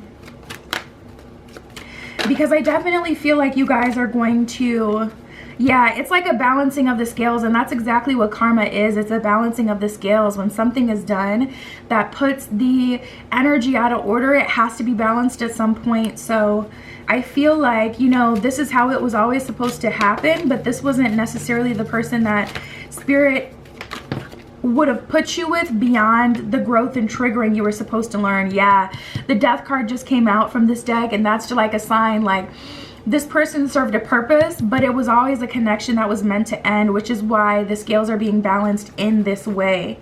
Speaker 1: Because I definitely feel like you guys are going to, yeah, it's like a balancing of the scales, and that's exactly what karma is. It's a balancing of the scales. When something is done that puts the energy out of order, it has to be balanced at some point. So I feel like, you know, this is how it was always supposed to happen, but this wasn't necessarily the person that Spirit would have put you with beyond the growth and triggering you were supposed to learn. Yeah, the Death card just came out from this deck, and that's like a sign, like, this person served a purpose, but it was always a connection that was meant to end, which is why the scales are being balanced in this way.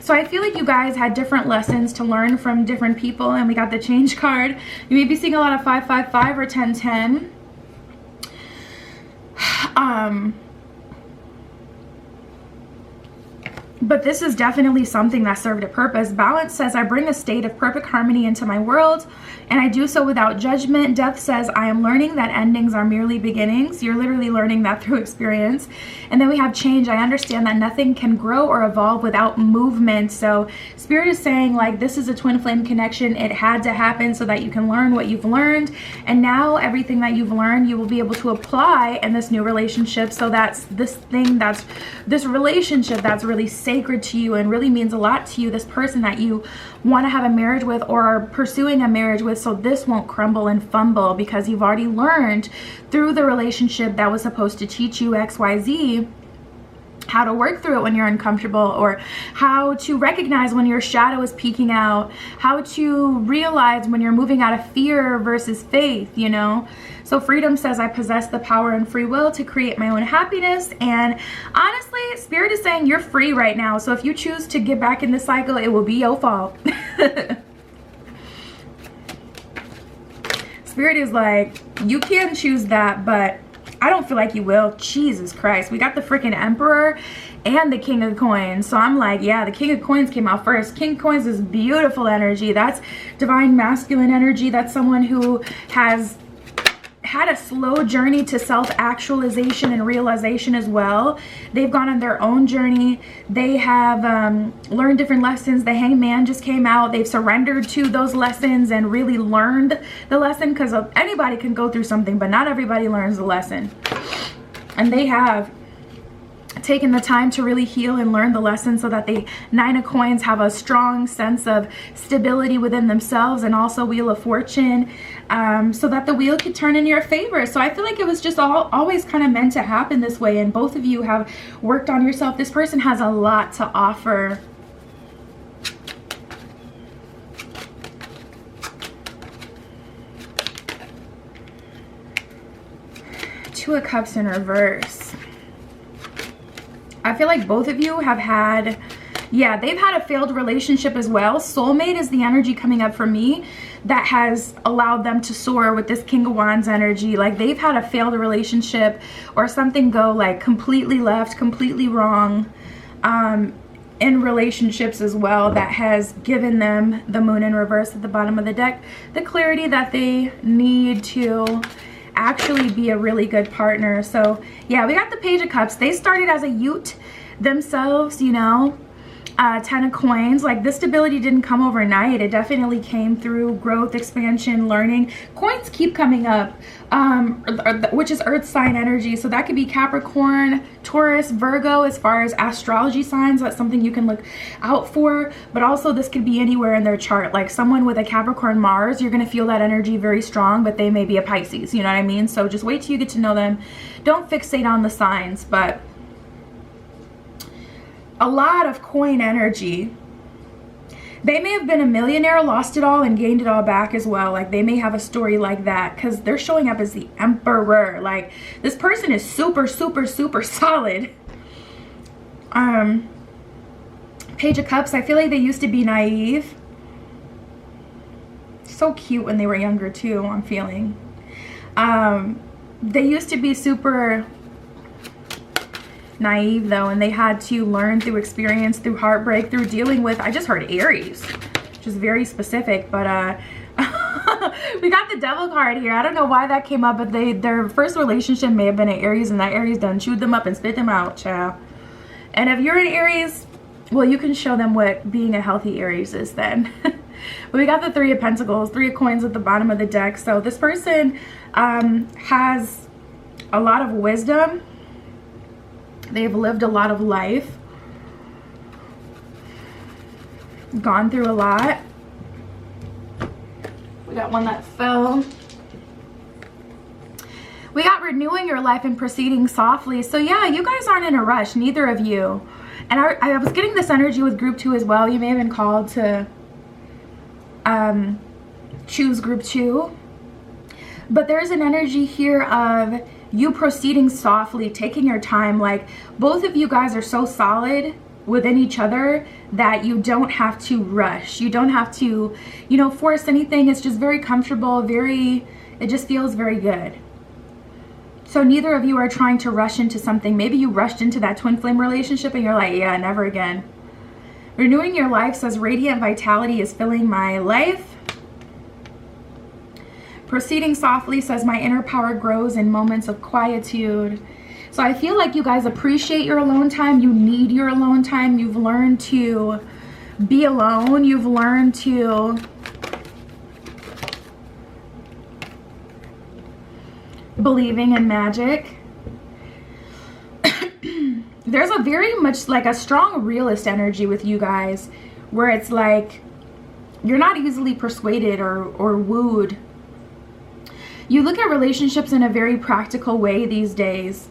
Speaker 1: So I feel like you guys had different lessons to learn from different people, and we got the change card. You may be seeing a lot of 555 or 1010. But this is definitely something that served a purpose. Balance says, I bring a state of perfect harmony into my world, and I do so without judgment. Death says, I am learning that endings are merely beginnings. You're literally learning that through experience. And then we have change. I understand that nothing can grow or evolve without movement. So Spirit is saying, like, this is a twin flame connection. It had to happen so that you can learn what you've learned. And now everything that you've learned, you will be able to apply in this new relationship. So that's this thing, that's this relationship that's really sacred to you and really means a lot to you, this person that you want to have a marriage with or are pursuing a marriage with. So this won't crumble and fumble because you've already learned through the relationship that was supposed to teach you XYZ how to work through it when you're uncomfortable, or how to recognize when your shadow is peeking out, how to realize when you're moving out of fear versus faith, you know. So freedom says, I possess the power and free will to create my own happiness. And honestly, Spirit is saying you're free right now. So if you choose to get back in the cycle, it will be your fault. Spirit is like, you can choose that, but I don't feel like you will. Jesus Christ. We got the freaking Emperor and the King of Coins. So I'm like, yeah, the King of Coins came out first. King of Coins is beautiful energy. That's divine masculine energy. That's someone who has had a slow journey to self-actualization and realization as well. They've gone on their own journey. They have learned different lessons. The Hangman just came out. They've surrendered to those lessons and really learned the lesson, because anybody can go through something, but not everybody learns the lesson. And they have taken the time to really heal and learn the lesson, so that the Nine of Coins have a strong sense of stability within themselves, and also Wheel of Fortune, so that the wheel could turn in your favor. So I feel like it was just always kind of meant to happen this way, and both of you have worked on yourself. This person has a lot to offer. Two of Cups in reverse. I feel like both of you have had, yeah, they've had a failed relationship as well. Soulmate is the energy coming up for me that has allowed them to soar with this King of Wands energy. Like, they've had a failed relationship or something go like completely left, completely wrong in relationships as well, that has given them the Moon in reverse at the bottom of the deck, the clarity that they need to actually be a really good partner. So yeah, we got the Page of Cups. They started as a Ute themselves, you know. Ten of Coins, like, this stability didn't come overnight. It definitely came through growth, expansion, learning. Coins keep coming up, which is earth sign energy. So that could be Capricorn, Taurus, Virgo, as far as astrology signs. That's something you can look out for. But also this could be anywhere in their chart. Like, someone with a Capricorn Mars, you're going to feel that energy very strong, but they may be a Pisces, you know what I mean? So just wait till you get to know them. Don't fixate on the signs, but a lot of coin energy. They may have been a millionaire, lost it all, and gained it all back as well. Like, they may have a story like that because they're showing up as the emperor. Like, this person is super, super, super solid. Page of Cups, I feel like they used to be naive. So cute when they were younger too, I'm feeling. They used to be super naive though, and they had to learn through experience, through heartbreak, through dealing with, I just heard Aries, which is very specific, but we got the Devil card here. I don't know why that came up, but their first relationship may have been an Aries, and that Aries done chewed them up and spit them out, child. And if you're an Aries, well, you can show them what being a healthy Aries is then. But we got the Three of Pentacles, Three of Coins at the bottom of the deck. So this person has a lot of wisdom. They've lived a lot of life, gone through a lot. We got one that fell. We got renewing your life and proceeding softly. So yeah, you guys aren't in a rush, neither of you. And I was getting this energy with group 2 as well. You may have been called to choose group 2. But there's an energy here of you proceeding softly, taking your time. Like, both of you guys are so solid within each other that you don't have to rush. You don't have to, you know, force anything. It's just very comfortable, it just feels very good. So neither of you are trying to rush into something. Maybe you rushed into that twin flame relationship and you're like, yeah, never again. Renewing your life says radiant vitality is filling my life. Proceeding softly says my inner power grows in moments of quietude. So I feel like you guys appreciate your alone time. You need your alone time. You've learned to be alone. You've learned to believing in magic. There's a very much like a strong realist energy with you guys, where it's like you're not easily persuaded or wooed. You look at relationships in a very practical way these days.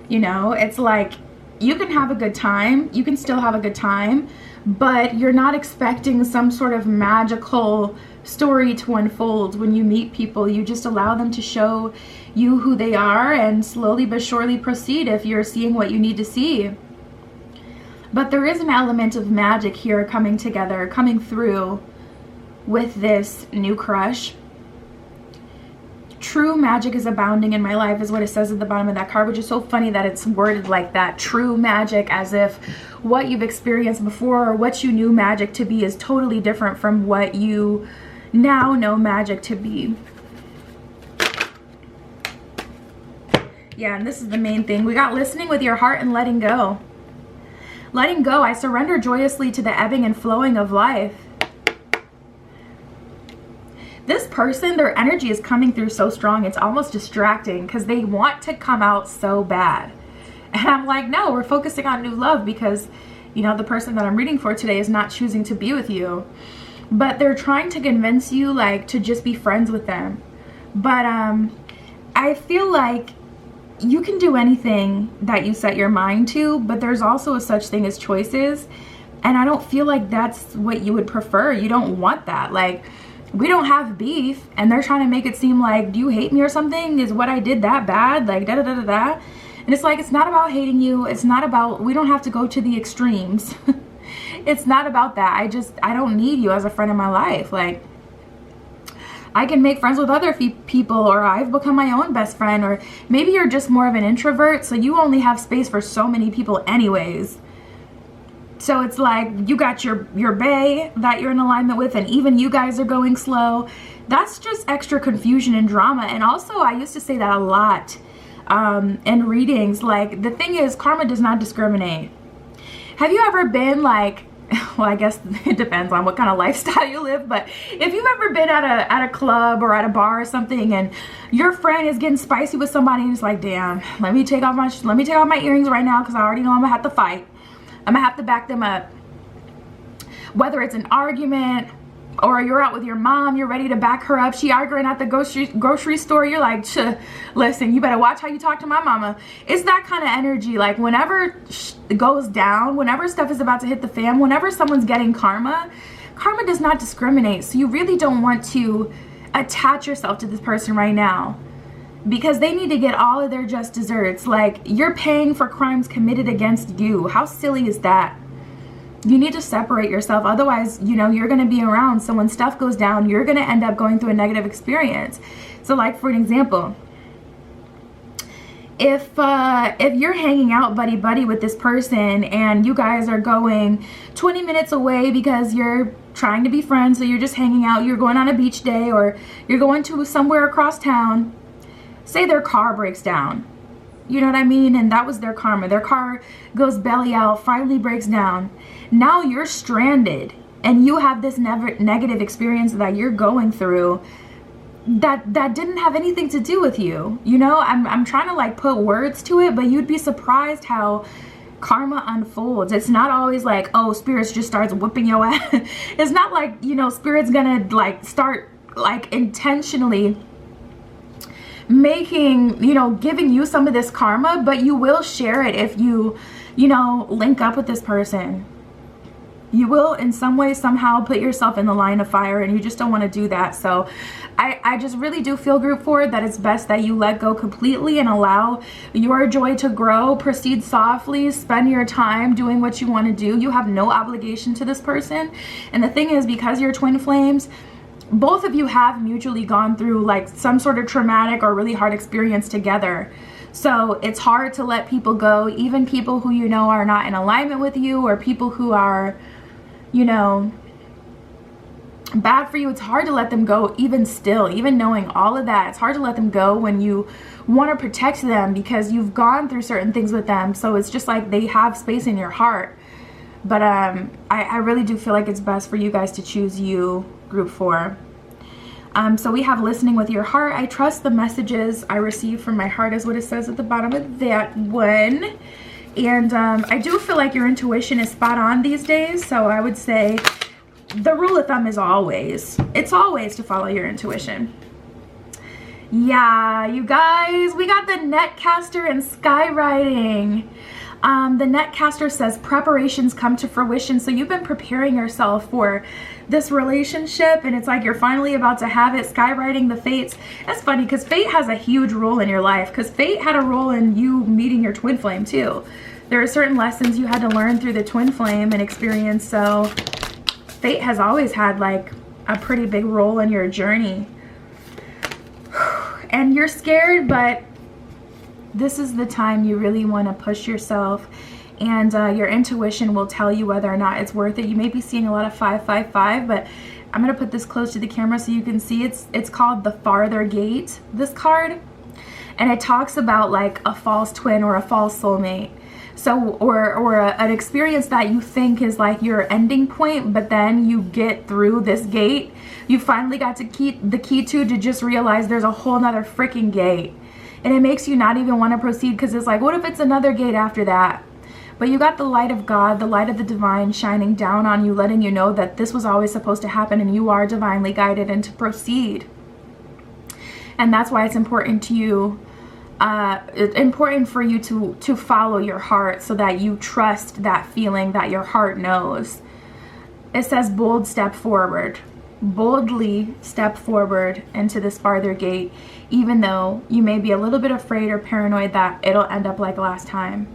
Speaker 1: You know, it's like you can have a good time, you can still have a good time, but you're not expecting some sort of magical story to unfold when you meet people. You just allow them to show you who they are and slowly but surely proceed if you're seeing what you need to see. But there is an element of magic here coming together, coming through with this new crush. True magic is abounding in my life is what it says at the bottom of that card, which is so funny that it's worded like that. True magic, as if what you've experienced before or what you knew magic to be is totally different from what you now know magic to be. Yeah, and this is the main thing. We got listening with your heart and letting go. Letting go, I surrender joyously to the ebbing and flowing of life. This person, their energy is coming through so strong, it's almost distracting because they want to come out so bad. And I'm like, no, we're focusing on new love because, you know, the person that I'm reading for today is not choosing to be with you. But they're trying to convince you, like, to just be friends with them. But I feel like you can do anything that you set your mind to, but there's also a such thing as choices. And I don't feel like that's what you would prefer. You don't want that. Like, we don't have beef, and they're trying to make it seem like, do you hate me or something? Is what I did that bad? Like, da da da da da. And it's like, it's not about hating you. It's not about, we don't have to go to the extremes. It's not about that. I don't need you as a friend in my life. Like, I can make friends with other people, or I've become my own best friend, or maybe you're just more of an introvert, so you only have space for so many people anyways. So it's like you got your bae that you're in alignment with, and even you guys are going slow. That's just extra confusion and drama. And also, I used to say that a lot in readings. Like, the thing is, karma does not discriminate. Have you ever been like, well, I guess it depends on what kind of lifestyle you live, but if you've ever been at a club or at a bar or something, and your friend is getting spicy with somebody, and it's like, damn, let me take off my earrings right now because I already know I'm gonna have to fight. I'm gonna have to back them up. Whether it's an argument or you're out with your mom, you're ready to back her up. She arguing at the grocery store. You're like, listen, you better watch how you talk to my mama. It's that kind of energy. Like, whenever it goes down, whenever stuff is about to hit the fan, whenever someone's getting karma karma does not discriminate. So you really don't want to attach yourself to this person right now, because they need to get all of their just desserts. Like, you're paying for crimes committed against you. How silly is that? You need to separate yourself. Otherwise, you know, you're going to be around. So when stuff goes down, you're going to end up going through a negative experience. So like, for an example, if you're hanging out buddy with this person and you guys are going 20 minutes away because you're trying to be friends, so you're just hanging out, you're going on a beach day, or you're going to somewhere across town, say their car breaks down. You know what I mean? And that was their karma. Their car goes belly out, finally breaks down. Now you're stranded and you have this negative experience that you're going through that didn't have anything to do with you. You know, I'm trying to like put words to it, but you'd be surprised how karma unfolds. It's not always like, oh, spirits just starts whipping your ass. It's not like, you know, spirits gonna like start like intentionally making, you know, giving you some of this karma, but you will share it if you know, link up with this person. You will in some way, somehow put yourself in the line of fire, and you just don't want to do that. So I just really do feel, group 4, that it's best that you let go completely and allow your joy to grow. Proceed softly, spend your time doing what you want to do. You have no obligation to this person. And the thing is, because you're twin flames, both of you have mutually gone through like some sort of traumatic or really hard experience together. So it's hard to let people go, even people who you know are not in alignment with you, or people who are, you know, bad for you. It's hard to let them go even still, even knowing all of that. It's hard to let them go when you want to protect them because you've gone through certain things with them. So it's just like they have space in your heart. But I really do feel like it's best for you guys to choose you, group 4. So we have listening with your heart. I trust the messages I receive from my heart, is what it says at the bottom of that one. And I do feel like your intuition is spot on these days. So I would say the rule of thumb is it's always to follow your intuition. Yeah, you guys, we got the netcaster and skywriting. The netcaster says preparations come to fruition. So you've been preparing yourself for this relationship, and it's like you're finally about to have it. Skywriting the fates. That's funny because fate has a huge role in your life, because fate had a role in you meeting your twin flame too. There are certain lessons you had to learn through the twin flame and experience. So fate has always had like a pretty big role in your journey. And you're scared, but this is the time you really want to push yourself, and your intuition will tell you whether or not it's worth it. You may be seeing a lot of 555, but I'm going to put this close to the camera so you can see. It's called the Farther Gate, this card, and it talks about like a false twin or a false soulmate. So, or an experience that you think is like your ending point, but then you get through this gate. You finally got the key to just realize there's a whole nother freaking gate. And it makes you not even want to proceed, because it's like, what if it's another gate after that? But you got the light of God, the light of the divine shining down on you, letting you know that this was always supposed to happen and you are divinely guided and to proceed. And that's why it's important to you, important for you to follow your heart, so that you trust that feeling that your heart knows. It says bold step forward. Boldly step forward into this farther gate, even though you may be a little bit afraid or paranoid that it'll end up like last time.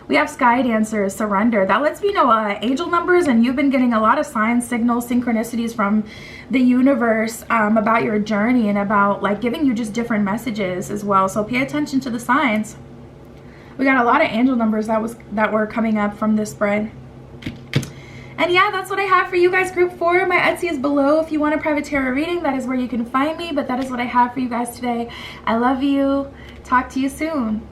Speaker 1: We have Sky Dancer, surrender. That lets me know angel numbers, and you've been getting a lot of signs, signals, synchronicities from the universe about your journey, and about like giving you just different messages as well. So pay attention to the signs. We got a lot of angel numbers that were coming up from this spread. And yeah, that's what I have for you guys, group 4. My Etsy is below. If you want a private tarot reading, that is where you can find me. But that is what I have for you guys today. I love you. Talk to you soon.